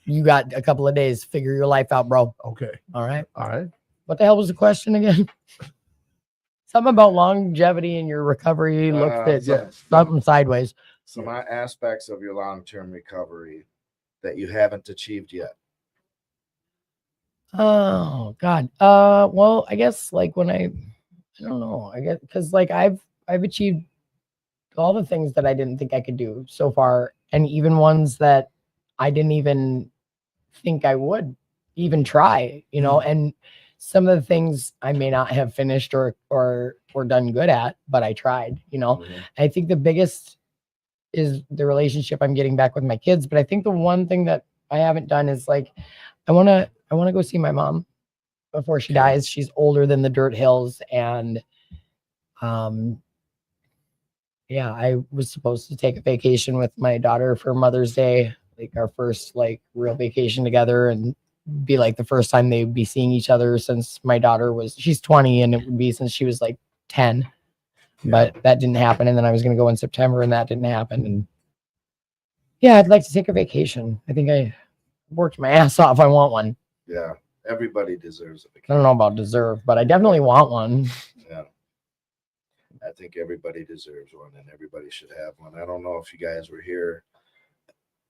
You got a couple of days. Figure your life out, bro. Okay. All right. All right. What the hell was the question again? something about longevity in your recovery looks at yes. something sideways. Some aspects of your long-term recovery that you haven't achieved yet. Oh God. Well, I guess like when I don't know. I guess because like I've achieved all the things that I didn't think I could do so far, and even ones that I didn't even think I would even try, you know, and some of the things I may not have finished or done good at, but I tried, you know. Mhm. I think the biggest is the relationship I'm getting back with my kids, but I think the one thing that I haven't done is like I want to go see my mom before she dies. She's older than the dirt hills, and yeah, I was supposed to take a vacation with my daughter for Mother's Day, like our first like real vacation together, and be like the first time they would be seeing each other since my daughter she's 20, and it would be since she was like 10. But that didn't happen, and then I was going to go in September, and that didn't happen. And yeah, I'd like to take a vacation. I think I worked my ass off. I want one. Yeah, everybody deserves a I vacation. don't know about deserve, but I definitely want one. Yeah. I think everybody deserves one and everybody should have one. I don't know if you guys were here.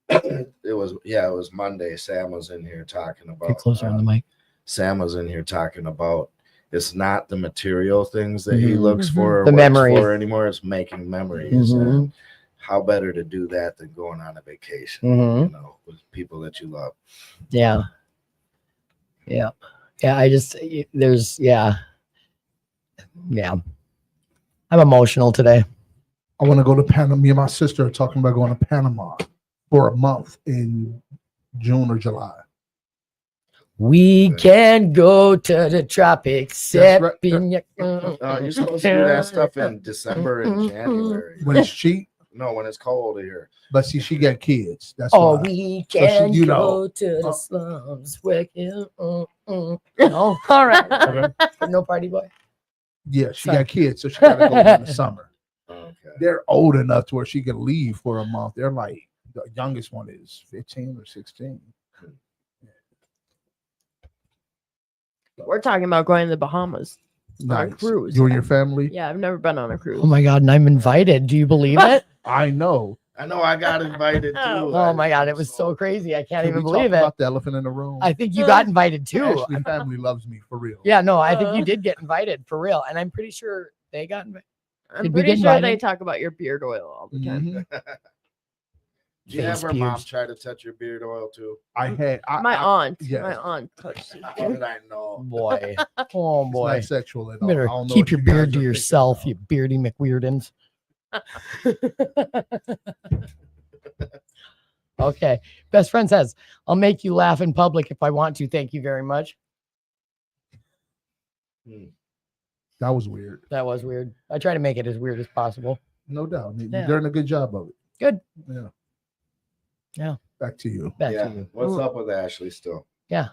It was Monday. Sam was in here talking about Get closer on the mic. Sam was in here talking about it's not the material things that he looks Mhm. for or The works memories. for anymore. It's making memories. Mhm. And how better to do that than going on a vacation, Mhm. you know, with people that you love. Yeah. I just yeah. I'm emotional today. I want to go to Panama. Me and my sister are talking about going to Panama for a month in June or July. We can go to the tropics. That's right. You're You're supposed to do that stuff in December and January. When it's cheap, No, when it's cold here. but see, she got kids. That's Oh, why. we So she- can you go know. to the slums. Where no, all right. No party boy. Yeah, she Sorry. got kids, so she got to go in the summer. Okay. They're old enough to where she can leave for a month. They're like the youngest one is 15 or 16. We're talking about going to the Bahamas on a Nice. cruise. You and your family? Yeah, I've never been on a cruise. Oh my God, and I'm invited. Do you believe it? I know. I know I got invited too. Oh my God, it was so crazy. I can't Can even we believe talk it. about the elephant in the room? I think you got invited too. Ashley family loves me for real. Yeah, no, I think you did get invited for real. And I'm pretty sure they got invited. I'm Did we pretty get sure they invited? talk about your beard oil all the time. Mhm. Did you have Face her mom pubes. try to touch your beard oil too? I had My aunt. yes. My aunt touched it. How did I know? Boy. Oh It's boy. not sexual at You all. better I don't know keep what your you guys beard are to thinking yourself, about. you beardy McWeirdins. Okay. Best friend says, I'll make you laugh in public if I want to. Thank you very much. That was weird. That was weird. I try to make it as weird as possible. No doubt. Yeah. You're doing a good job of it. Good. Yeah. Yeah. Back to you. Back Yeah. to you. What's up with Ashley still? Yeah.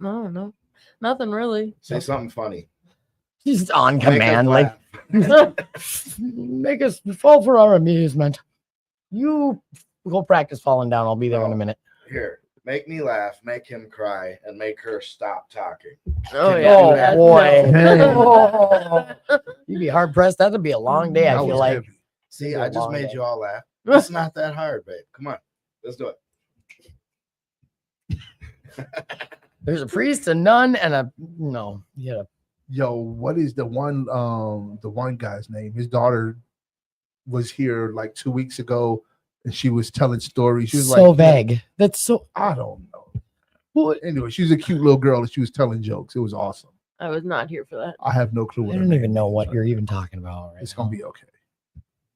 No, nothing really. Say something funny. He's on Make us command. Like, laugh. make us fall for our amusement. You go practice falling down. I'll be there in a minute. Here, make me laugh, make him cry, and make her stop talking. Oh Can yeah. you do Oh that? boy. No. Oh. You'd be hard pressed. That'd be a long day. I That feel was like. heavy. See, It'd be a I just long made day. you all laugh. It's not that hard, babe. Come on, let's do it. There's a priest, a nun, and a no. Yeah. Yo, what is the one guy's name? His daughter was here like 2 weeks ago, and she was telling stories. She was So like, vague. That's so. I don't know. Well, Anyway, she was a cute little girl, and she was telling jokes. It was awesome. I was not here for that. I have no clue I what her don't name even know is, what but you're even talking about. Right It's gonna now. be okay.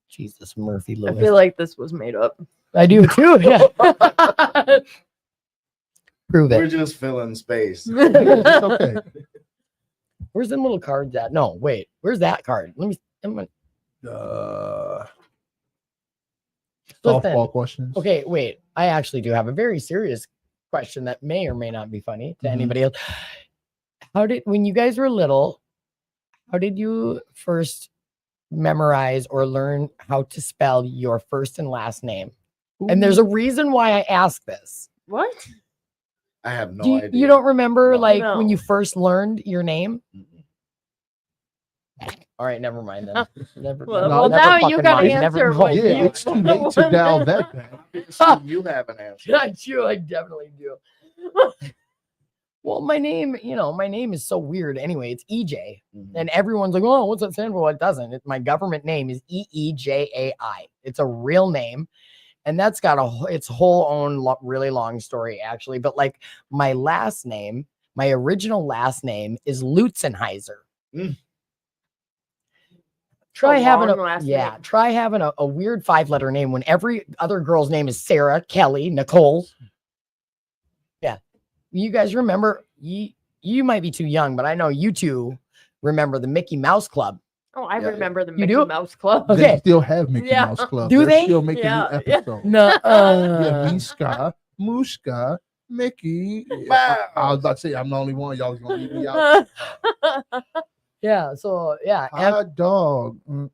Jesus, Murphy I Lewis. feel like this was made up. I do too. Yeah. Prove We're it. just filling space. It's okay. Where's them little cards at? No, wait. Where's that card? Let me. I'm gonna, listen. Softball questions. Okay, wait. I actually do have a very serious question that may or may not be funny to Mhm. anybody else. When you guys were little, how did you first memorize or learn how to spell your first and last name? And there's a reason why I ask this. What? I have no Do you, idea. you don't remember No. like No. when you first learned your name? Mm-mm. All right, never mind then. Never, Well, well, never now you fucking gotta mind. answer Never what mind. Yeah, you it's too late to dial that back. You have an answer. I do. I definitely do. Well, my name, my name is so weird. Anyway, it's EJ, and everyone's like, "Oh, what's that stand for?" Well, it doesn't. My government name is EEJAI. It's a real name, and that's got its whole own really long story, actually. But like my last name, my original last name is Lutzenheiser. Try having try having a weird 5-letter name when every other girl's name is Sarah, Kelly, Nicole. Yeah. You guys remember, you might be too young, but I know you two remember the Mickey Mouse Club. Oh, I Yeah. remember the You Mickey do? Mouse Club. Okay. They still have Mickey Yeah. Mouse Club. Do They're they? still making Yeah, new yeah. episodes. No. Yeah, Miska, Muska, Mickey. I was about to say I'm the only one. Y'all was gonna leave me out. Yeah. So yeah. Hot dog. Yeah,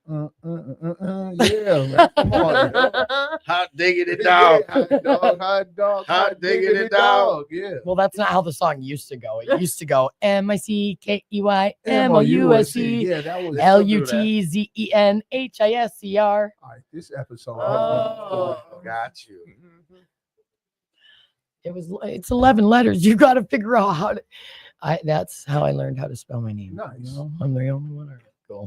man. Come on. Hot diggity Yeah, dog. hot dog, hot dog, Hot diggity dog. Yeah. Well, that's not how the song used to go. It used to go MICKEYMOUSE Yeah, that was LUTZENHISCR. All right, this episode. Oh, got you. It's 11 letters. You got to figure out how to. That's how I learned how to spell my name. Nice. I'm the only one. Cool.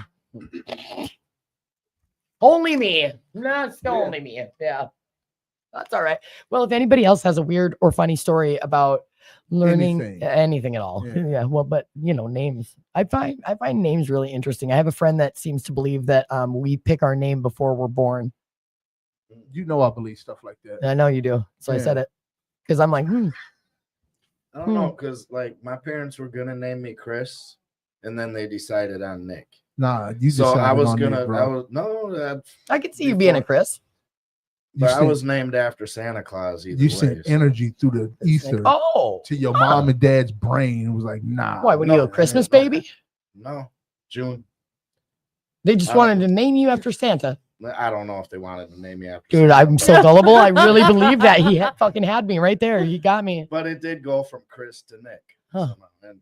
Only me. That's only me. Yeah. That's all right. Well, if anybody else has a weird or funny story about learning anything at all, yeah. Well, but names. I find names really interesting. I have a friend that seems to believe that we pick our name before we're born. I believe stuff like that. I know you do. So I said it because I'm like, I don't know, because like my parents were gonna name me Chris, and then they decided on Nick. Nah, you So decided I was on gonna. Nick, bro. I could see you being a Chris. But I was named after Santa Claus. Either You way, sent energy through the ether to your mom and dad's brain. It was like, nah. Why? What are you, a Christmas baby? No, June. They just wanted to name you after Santa. I don't know if they wanted to name me after. Dude, Santa, I'm so gullible. I really believe that he fucking had me right there. He got me. But it did go from Chris to Nick. Huh. And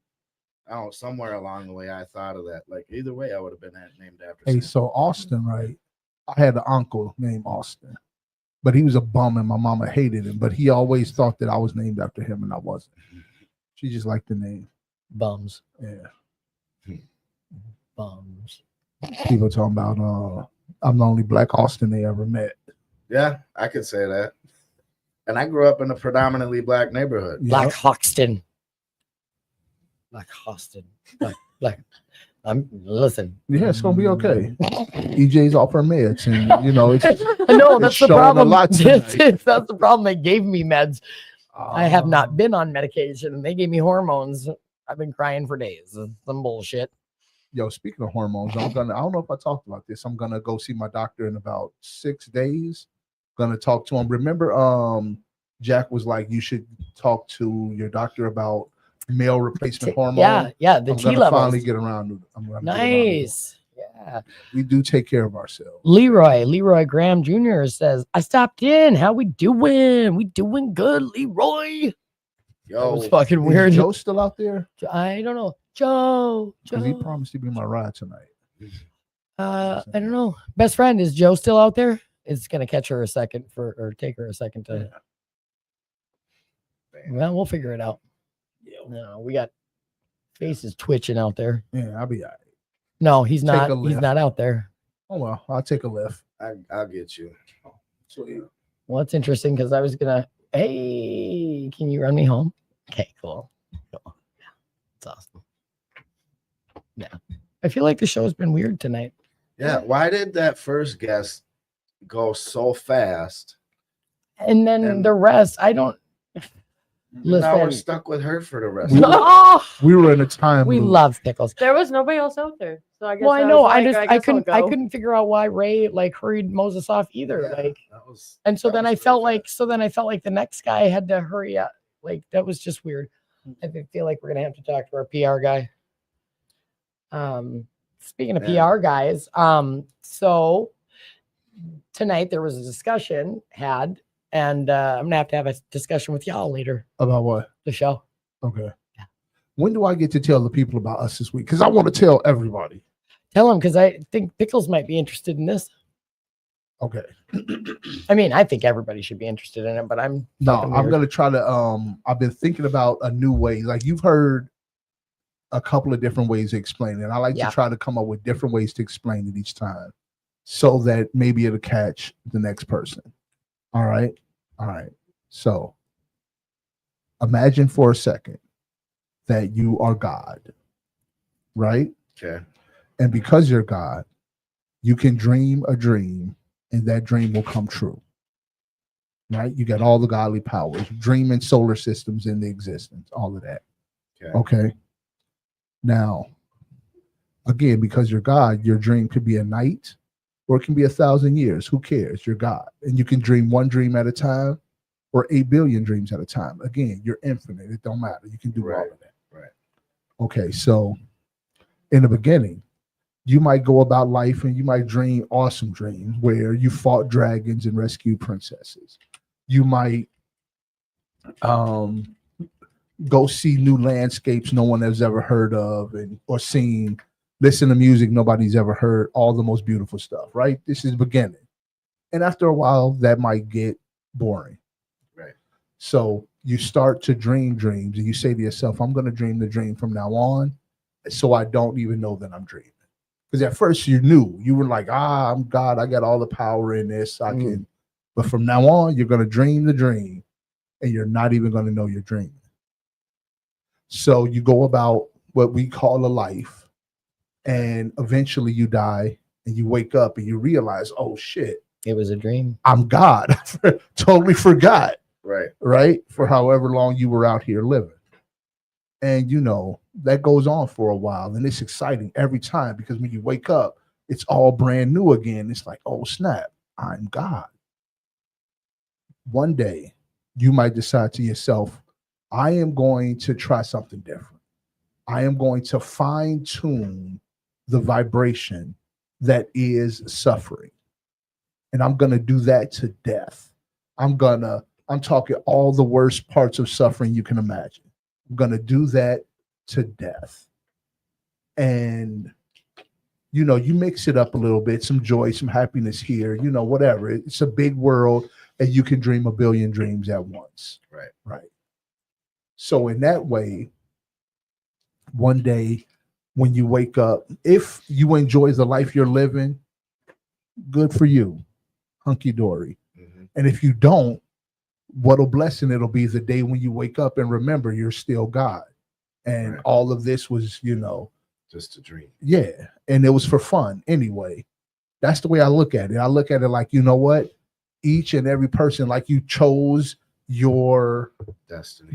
I don't know, somewhere along the way, I thought of that. Like either way, I would have been named after. Hey, Santa. so Austin, right? I had an uncle named Austin, but he was a bum and my mama hated him. But he always thought that I was named after him and I wasn't. She just liked the name. Bums. Yeah. Bums. People talking about I'm the only black Austin they ever met. Yeah, I could say that. And I grew up in a predominantly black neighborhood. Black Hoxton. Black Hoxton. Black. Listen. Yeah, it's gonna be okay. EJ's off her meds, and it's No, that's the showing a problem. lot tonight. That's the problem. They gave me meds. I have not been on medication. They gave me hormones. I've been crying for days. Some bullshit. Yo, speaking of hormones, I don't know if I talked about this. I'm gonna go see my doctor in about 6 days. Gonna talk to him. Remember, Jack was like, you should talk to your doctor about male replacement hormone. Yeah, the I'm T gonna levels. finally get around to it. Nice. Yeah. We do take care of ourselves. Leroy Graham Jr. says, I stopped in. How we doing? We doing good, Leroy. That was fucking weird. Is Joe still out there? I don't know. Joe. Because he promised to be my ride tonight. I don't know. Best friend, is Joe still out there? It's gonna catch her a second take her a second to. Well, we'll figure it out. No, we got faces twitching out there. Yeah, I'll be all right. No, he's not. He's not out there. Oh well, I'll take a lift. I'll get you. Sweet. Well, it's interesting because I was gonna. Hey, can you run me home? Okay, cool. It's awesome. Yeah, I feel like the show's been weird tonight. Yeah, why did that first guest go so fast? And then the rest, I don't. Now we're stuck with her for the rest. We were in a time. We love pickles. There was nobody else out there, so I guess. Well, I know. I guess couldn't. I'll I go. couldn't figure out why Ray hurried Moses off either. Yeah, And so then I felt like. So then I felt like the next guy had to hurry up. Like that was just weird. I feel like we're gonna have to talk to our PR guy. Speaking of PR guys, so tonight there was a discussion had. And I'm gonna have a discussion with y'all later. About what? The show. Okay. Yeah. When do I get to tell the people about us this week? Because I want to tell everybody. Tell him, because I think Pickles might be interested in this. Okay. I mean, I think everybody should be interested in it, but I'm No, fucking I'm weird. gonna try to. I've been thinking about a new way. Like you've heard a couple of different ways to explain it. I like Yeah. to try to come up with different ways to explain it each time, so that maybe it'll catch the next person. All right. All right. So imagine for a second that you are God, right? Okay. And because you're God, you can dream a dream and that dream will come true. Right? You got all the godly powers, dreaming solar systems into existence, all of that. Okay. Now, again, because you're God, your dream could be a night or it can be 1,000 years. Who cares? You're God. And you can dream one dream at a time or 8 billion dreams at a time. Again, you're infinite. It don't matter. You can do all of that. Right. Okay. So in the beginning, you might go about life and you might dream awesome dreams where you fought dragons and rescued princesses. You might go see new landscapes no one has ever heard of and or seen, listen to music nobody's ever heard, all the most beautiful stuff, right? This is beginning. And after a while, that might get boring. Right. So you start to dream dreams and you say to yourself, I'm going to dream the dream from now on so I don't even know that I'm dreaming. Because at first you knew, you were like, I'm God, I got all the power in this, I can. But from now on, you're going to dream the dream and you're not even going to know you're dreaming. So you go about what we call a life and eventually you die and you wake up and you realize, oh shit, It was a dream. I'm God. Totally forgot. Right. Right? For however long you were out here living. And you know, that goes on for a while and it's exciting every time because when you wake up, it's all brand new again. It's like, oh snap, I'm God. One day you might decide to yourself, I am going to try something different. I am going to fine tune the vibration that is suffering. And I'm going to do that to death. I'm talking all the worst parts of suffering you can imagine. I'm going to do that to death. And, you know, you mix it up a little bit, some joy, some happiness here, you know, whatever. It's a big world and you can dream a billion dreams at once. Right. Right. So in that way, one day when you wake up, if you enjoy the life you're living, good for you, hunky-dory. Mm-hmm. And if you don't, what a blessing it'll be the day when you wake up and remember you're still God. And all of this was, you know, just a dream. Yeah. And it was for fun anyway. That's the way I look at it. I look at it like, you know what? Each and every person, like you chose your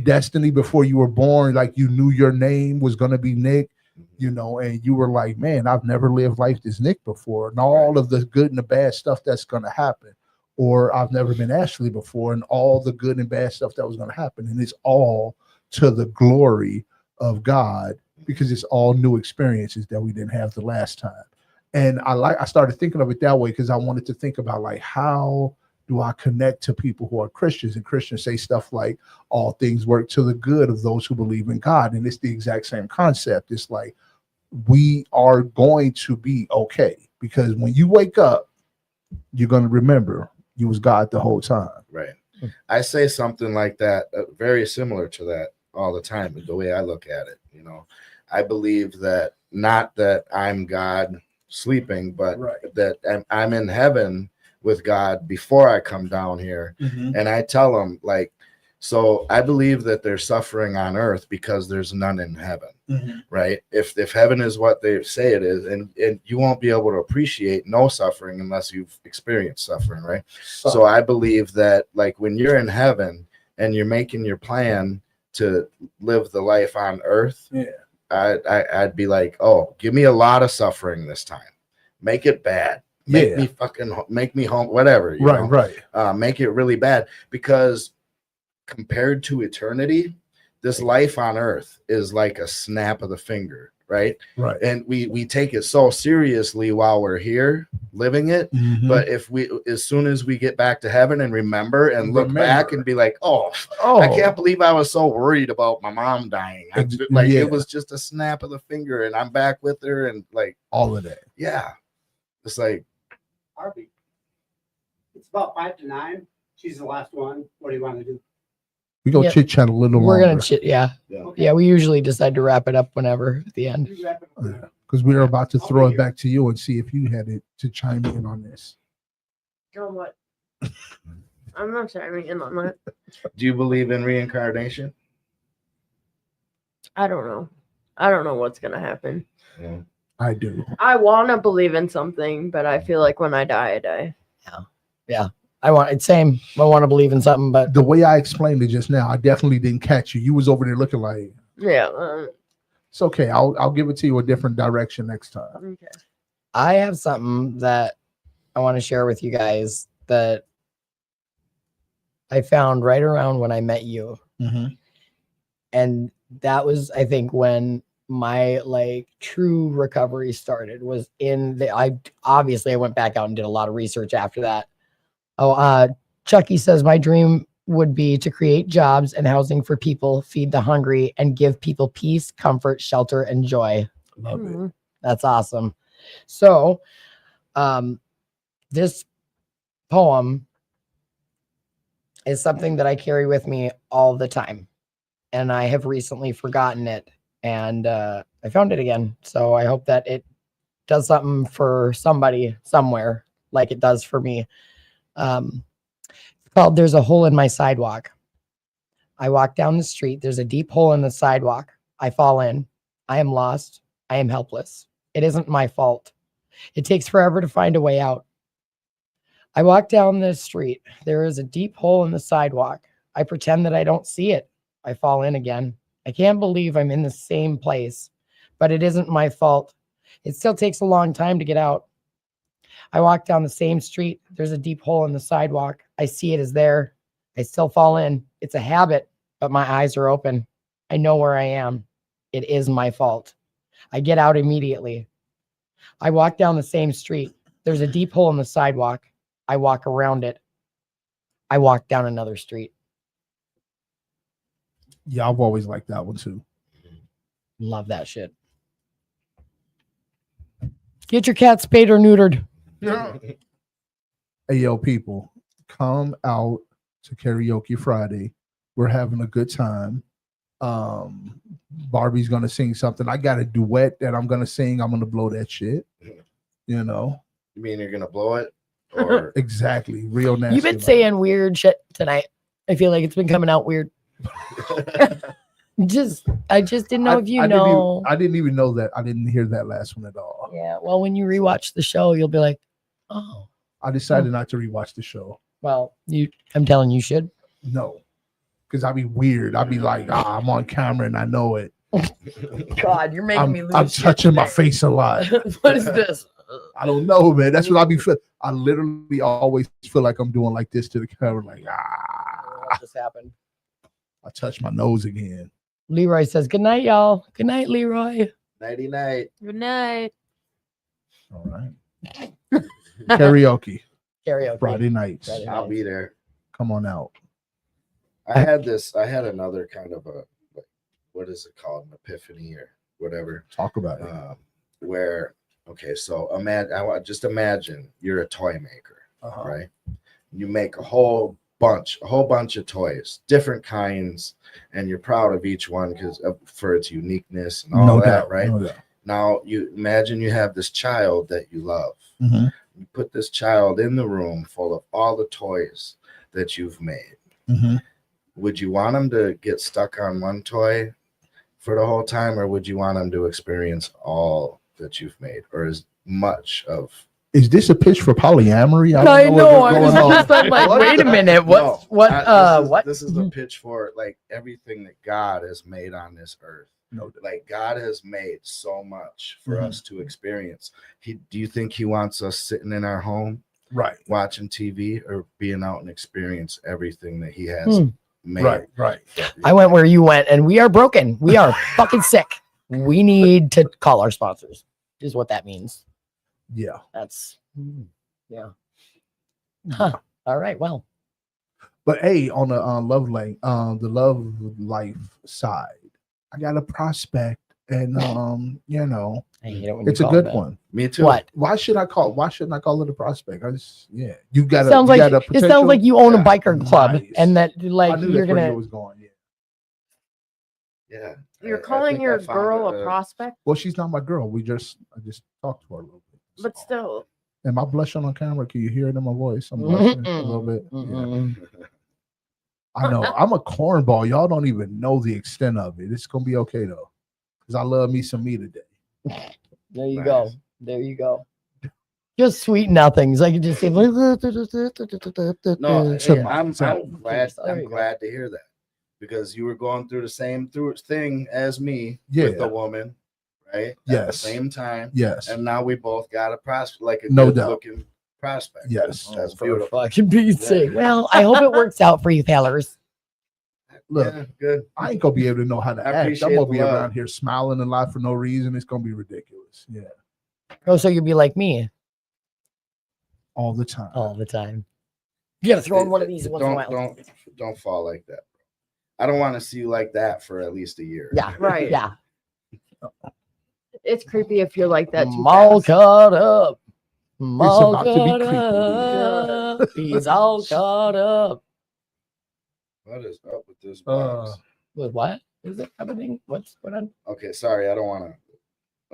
destiny before you were born, like you knew your name was going to be Nick, you know, and you were like, man, I've never lived life as Nick before, and all of the good and the bad stuff that's going to happen. Or I've never been Ashley before, and all the good and bad stuff that was going to happen. And it's all to the glory of God because it's all new experiences that we didn't have the last time. And I started thinking of it that way because I wanted to think about like, how do I connect to people who are Christians? And Christians say stuff like, all things work to the good of those who believe in God. And it's the exact same concept. It's like, we are going to be okay. Because when you wake up, you're going to remember you was God the whole time. Right. I say something like that, very similar to that all the time, the way I look at it. You know, I believe that not that I'm God sleeping, but that I'm in heaven with God before I come down here. Mm-hmm. And I tell them, like, so I believe that there's suffering on earth because there's none in heaven. Mm-hmm. Right. If heaven is what they say it is, and you won't be able to appreciate no suffering unless you've experienced suffering. Right. So I believe that, like, when you're in heaven and you're making your plan to live the life on earth, I'd be like, oh, give me a lot of suffering this time. Make it bad. Make me home, whatever. You know? Make it really bad, because compared to eternity, this life on earth is like a snap of the finger right? Right. And we take it so seriously while we're here living it. Mhm. But if we, as soon as we get back to heaven and remember and look back and be like, oh, oh, I can't believe I was so worried about my mom dying. Like Yeah. it was just a snap of the finger and I'm back with her, and like all of that. yeah, it's like Barbie. It's about 5 to 9. She's the last one. What do you want to do? We go Yep. chit chat a little We're longer gonna chit. Yeah. Okay. Yeah. We usually decide to wrap it up whenever at the end. You wrap it up now. because we're about to I'll throw be it back to you and see if you had it to chime in on this. On what? I'm not chiming in on that. do you believe in reincarnation? I don't know. I don't know what's gonna happen. Yeah. I do. I want to believe in something, but I feel like when I die, I die. I want it's same. I want to believe in something, but The way I explained it just now, I definitely didn't catch you. You was over there looking like Yeah. it's okay. I'll give it to you a different direction next time. Okay. I have something that I want to share with you guys that I found right around when I met you. And that was, I think, when my like true recovery started was in the, I went back out and did a lot of research after that. Chucky says my dream would be to create jobs and housing for people, feed the hungry, and give people peace, comfort, shelter, and joy. Love it. Mhm. That's awesome. So, this poem is something that I carry with me all the time, and I have recently forgotten it, and I found it again. So I hope that it does something for somebody somewhere, like it does for me. It's called "There's a Hole in My Sidewalk." I walk down the street. There's a deep hole in the sidewalk. I fall in. I am lost. I am helpless. It isn't my fault. It takes forever to find a way out. I walk down the street. There is a deep hole in the sidewalk. I pretend that I don't see it. I fall in again. I can't believe I'm in the same place, but it isn't my fault. It still takes a long time to get out. I walk down the same street. There's a deep hole in the sidewalk. I see it is there. I still fall in. It's a habit, but my eyes are open. I know where I am. It is my fault. I get out immediately. I walk down the same street. There's a deep hole in the sidewalk. I walk around it. I walk down another street. Yeah, I've always liked that one too. Love that shit. Get your cat spayed or neutered. Hey, yo, people, come out to Karaoke Friday. We're having a good time. Barbie's gonna sing something. I got a duet that I'm gonna sing. I'm gonna blow that shit. You know, You mean you're gonna blow it? Or exactly. Real nasty. You've been like- saying weird shit tonight. I feel like it's been coming out weird. I just didn't know if you know. I didn't even know that. I didn't hear that last one at all. Yeah. Well, when you rewatch the show, you'll be like, oh, I decided not to rewatch the show. well, I'm telling you should. No, because I'd be weird. I'd be like, I'm on camera and I know it. God, you're making me lose. I'm shit touching my today. face a lot. What is this? I don't know, man. That's what I be feel. I literally always feel like I'm doing like this to the camera, like What just happened? I touch my nose again. Leroy says, good night, y'all. Good night, Leroy. nighty night. Good night. All right. Karaoke Karaoke. Friday nights. Friday night. I'll be there. Come on out. I had another kind of a, what is it called? An epiphany or whatever. Talk about it. Where, okay, so imagine you're a toy maker, right? You make a whole bunch of toys, different kinds, and you're proud of each one because for its uniqueness and all No that, doubt, right? no doubt. Now you imagine you have this child that you love. Mhm. You put this child in the room full of all the toys that you've made. Mhm. Would you want them to get stuck on one toy for the whole time, or would you want them to experience all that you've made, or as much of? Is this a pitch for polyamory? I don't know. what's I was going on. just like, What? wait a minute. No, What? This is a pitch for like everything that God has made on this earth. No, Like God has made so much for Mhm. us to experience. Do you think He wants us sitting in our home right, watching TV, or being out and experience everything that He has made? right. I went where you went, and we are broken. We are fucking sick. We need to call our sponsors, is what that means. Yeah. That's, yeah. Huh. All right. Well, But hey, on the the love life side, I got a prospect, and you know, I hate it when it's you a call good that. one. Me too. What? Why shouldn't I call it a prospect? I just you got It sounds like got a it sounds potential? like you own a Yeah. biker club, Nice. and that I like knew you're that's where you gonna. was going. Yeah. Yeah. You're I calling think your I found girl a prospect, Well, she's not my girl. I just talked to her a little bit. but So. still, Am I blushing on camera? Can you hear it in my voice? I'm blushing a little bit. Yeah. Mm-mm. I know. I'm a cornball. Y'all don't even know the extent of it. It's gonna be okay though, because I love me some me today. There you Nice. go. There you go. Just sweet nothings. I can just say. No, Shut hey, up. I'm Shut up. glad. There I'm you go. glad to hear that because you were going through the same thing as me with Yeah. a woman, right? At the Yes. same time, Yes. and now we both got a prospect, like a No good doubt. looking prospect. Yes. That's For beautiful. fucking Pete's Yeah. sake. Well, I hope it works out for you, fellers. Look, Yeah, good. I ain't gonna be able to know how to I act. I'm appreciate gonna the be love. around here smiling a lot for no reason. It's gonna be ridiculous. Yeah. Oh, so you'd be like me All the time. all the time. You gotta throw in one of these once in a while. Don't fall like that. I don't want to see you like that for at least a year. Yeah. Right. Yeah. it's creepy if you're like that too All fast. caught up. All about to be caught creepy. up. He's all caught up. What is up with this Uh, box? With what is it happening? What's going on? Okay, sorry, I don't want to.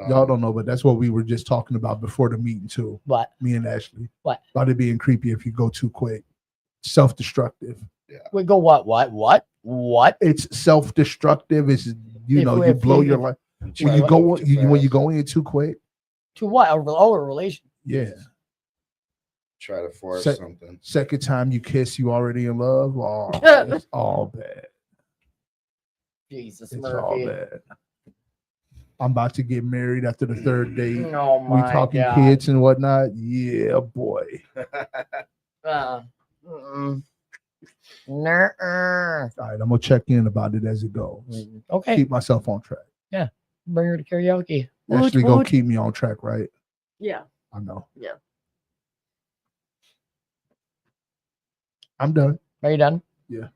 Y'all don't know, but that's what we were just talking about before the meeting too. What? Me and Ashley. What? About it being creepy if you go too quick. Self-destructive. We go what? What? It's self-destructive. It's you If know we- you if blow we- your life Try when you to go move too when you fast. go in too quick. To what? A relation. Yeah. Try to force Se- something. Second time you kiss, you already in love. Oh, it's all bad. Jesus, It's all Murphy. bad. I'm about to get married after the third date. Oh We my talking God. kids and whatnot. Yeah, boy. Mm-mm. Nuh-uh. All right, I'm gonna check in about it as it goes. Okay, Keep myself on track. bring her to karaoke. Ashley Woot, gonna woot. keep me on track, right? Yeah. I know. Yeah. I'm done. Are you done? Yeah.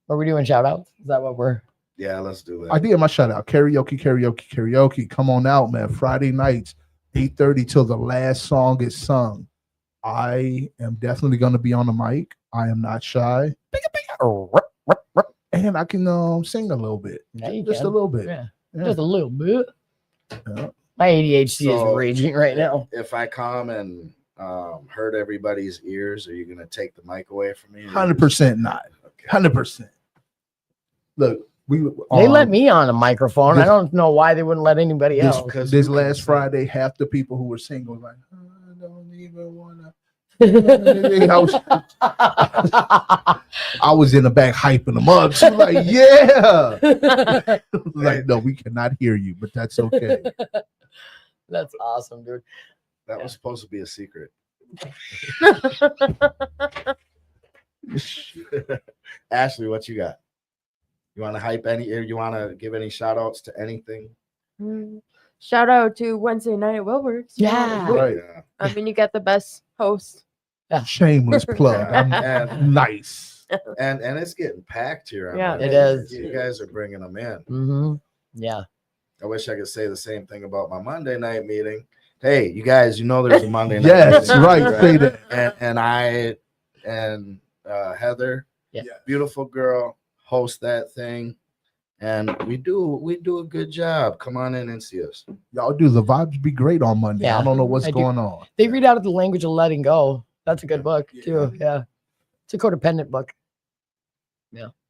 Are we doing shout outs? Is that what we're Yeah, let's do that. I did my shout out. Karaoke. Come on out, man. Friday nights, 8:30 till the last song is sung. I am definitely gonna be on the mic. I am not shy. And I can sing a little bit. Yeah, you Just can. a little bit. Yeah, Yeah. just a little bit. Yeah. My ADHD So, is raging right now. If I come and hurt everybody's ears, are you going to take the mic away from me? 100% not. Okay. 100%. Look, They let me on a microphone. I this- don't know why they wouldn't let anybody this, else. Because this you can last sing. Friday, half the people who were single was like, I don't even wanna. I was in the back hyping them up. She was like, yeah. Like, no, we cannot hear you, but that's okay. That's awesome, dude. That was supposed to be a secret. Ashley, what you got? You want to hype any? You want to give any shout outs to anything? Shout out to Wednesday night at Wilbur's. Yeah. Right. Yeah. I mean, you got the best host. Shameless plug. And- Nice. And it's getting packed here. on Yeah. Monday. It is. You guys are bringing them in. Mm-hmm. Yeah. I wish I could say the same thing about my Monday night meeting. Hey, you guys, you know there's a Monday night Yes, meeting, right. Say that. And I and Heather, Yeah. beautiful girl, host that thing, and we do a good job. Come on in and see us. Y'all do. The vibes be great on Monday. Yeah. I don't know what's I do. going on. They read out of the language of letting go. That's a good book Yeah. too. Yeah. It's a codependent book.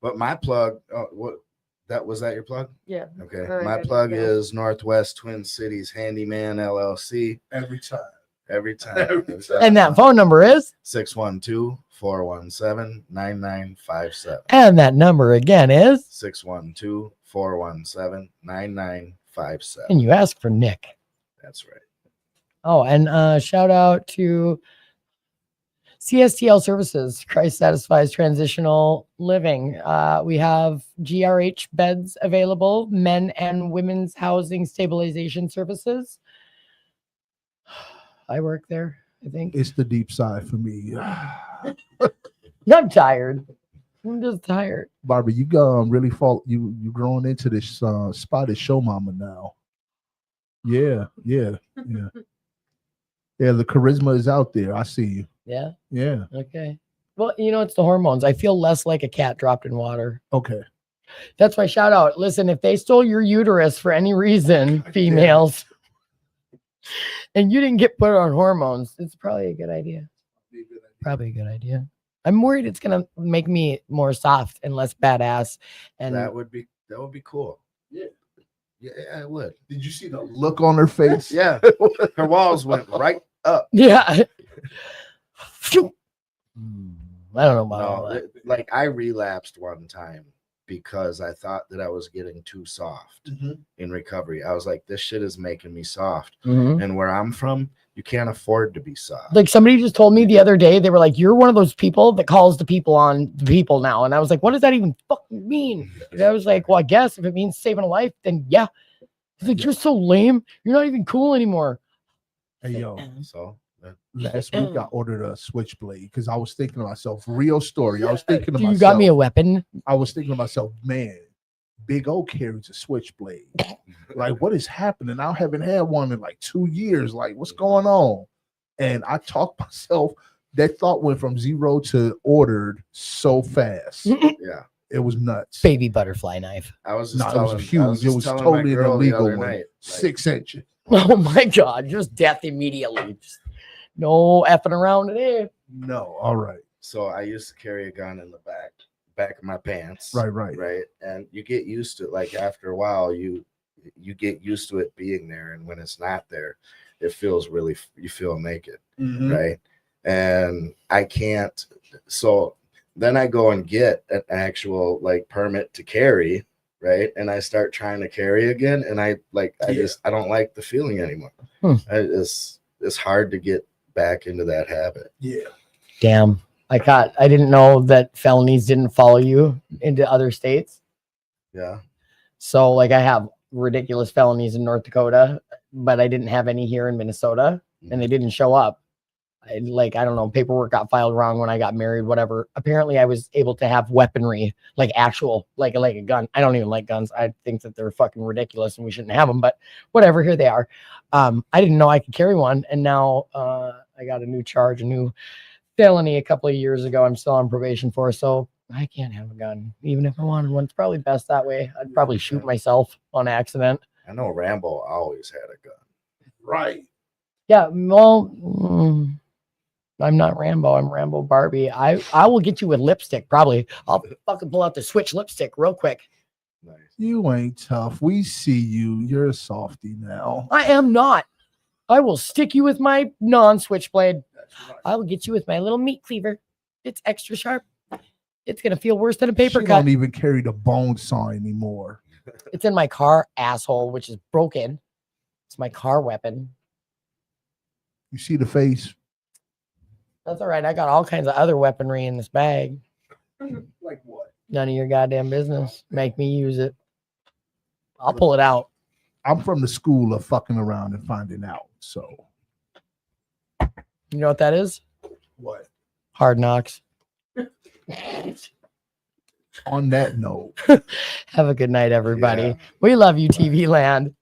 But my plug, was that your plug? Yeah. Okay, Very my good. plug Yeah. is Northwest Twin Cities Handyman LLC. Every time. Every time. And that phone number is? 612-417-9957. And that number again is? 612-417-9957. And you ask for Nick. That's right. Oh, and shout out to CSTL services, Christ satisfies transitional living. We have GRH beds available, men and women's housing stabilization services. I work there, I think. It's the deep side for me. I'm tired. I'm just tired. Barbie, you really fall. You growing into this spotted show mama now. Yeah. Yeah. The charisma is out there. I see you. Yeah. Yeah. Okay. Well, it's the hormones. I feel less like a cat dropped in water. Okay. That's my shout out. Listen, if they stole your uterus for any reason, females, and you didn't get put on hormones, it's probably a good idea. Probably a good idea. I'm worried it's gonna make me more soft and less badass. And that would be cool. Yeah, it would. Did you see the look on her face? Yeah, her walls went right up. yeah. I don't know about all that. Like I relapsed one time because I thought that I was getting too soft in recovery. I was like, this shit is making me soft. And where I'm from, you can't afford to be soft. Like somebody just told me the other day, they were like, you're one of those people that calls the people on the people now. And I was like, what does that even fucking mean? And I was like, well, I guess if it means saving a life, then yeah. He's like, you're so lame. You're not even cool anymore. Hey, yo. So last week I ordered a switchblade because I was thinking to myself, real story. I was thinking to myself, you got me a weapon. I was thinking to myself, man, Big O carries a switchblade. Like, what is happening? I haven't had one in like 2 years. Like, what's going on? And I talked myself. That thought went from 0 to ordered so fast. yeah, it was nuts. Baby butterfly knife. I was No, just it was huge. It was totally an illegal one. Night, 6 inches. Oh my God, just death immediately. Just no effing around today. No, all right. So I used to carry a gun in the back of my pants. Right. And you get used to it. Like after a while, you get used to it being there, and when it's not there, it feels really. You feel naked, right? And I can't. So then I go and get an actual like permit to carry. Right. And I start trying to carry again. And I don't like the feeling anymore. It's hard to get back into that habit. Yeah. Damn. I didn't know that felonies didn't follow you into other states. Yeah. So like I have ridiculous felonies in North Dakota, but I didn't have any here in Minnesota and they didn't show up. I don't know, paperwork got filed wrong when I got married, whatever. Apparently I was able to have weaponry, like actual, like a gun. I don't even like guns. I think that they're fucking ridiculous and we shouldn't have them, but whatever, here they are. I didn't know I could carry one. And now I got a new charge, a new felony a couple of years ago. I'm still on probation for, so I can't have a gun, even if I wanted one. It's probably best that way. I'd probably shoot myself on accident. I know Rambo always had a gun. Right. Yeah, well, I'm not Rambo. I'm Rabo Barbie. I will get you with lipstick, probably. I'll fucking pull out the Switch lipstick real quick. Nice. You ain't tough. We see you. You're a softie now. I am not. I will stick you with my non-switchblade. Right. I will get you with my little meat cleaver. It's extra sharp. It's going to feel worse than a paper She cut. don't even carry the bone saw anymore. It's in my car, asshole, which is broken. It's my car weapon. You see the face? That's all right. I got all kinds of other weaponry in this bag. Like what? None of your goddamn business. Make me use it. I'll pull it out. I'm from the school of fucking around and finding out. So You know what that is? what? Hard Knocks. On that note, Have a good night, everybody. Yeah. We love you, TV land.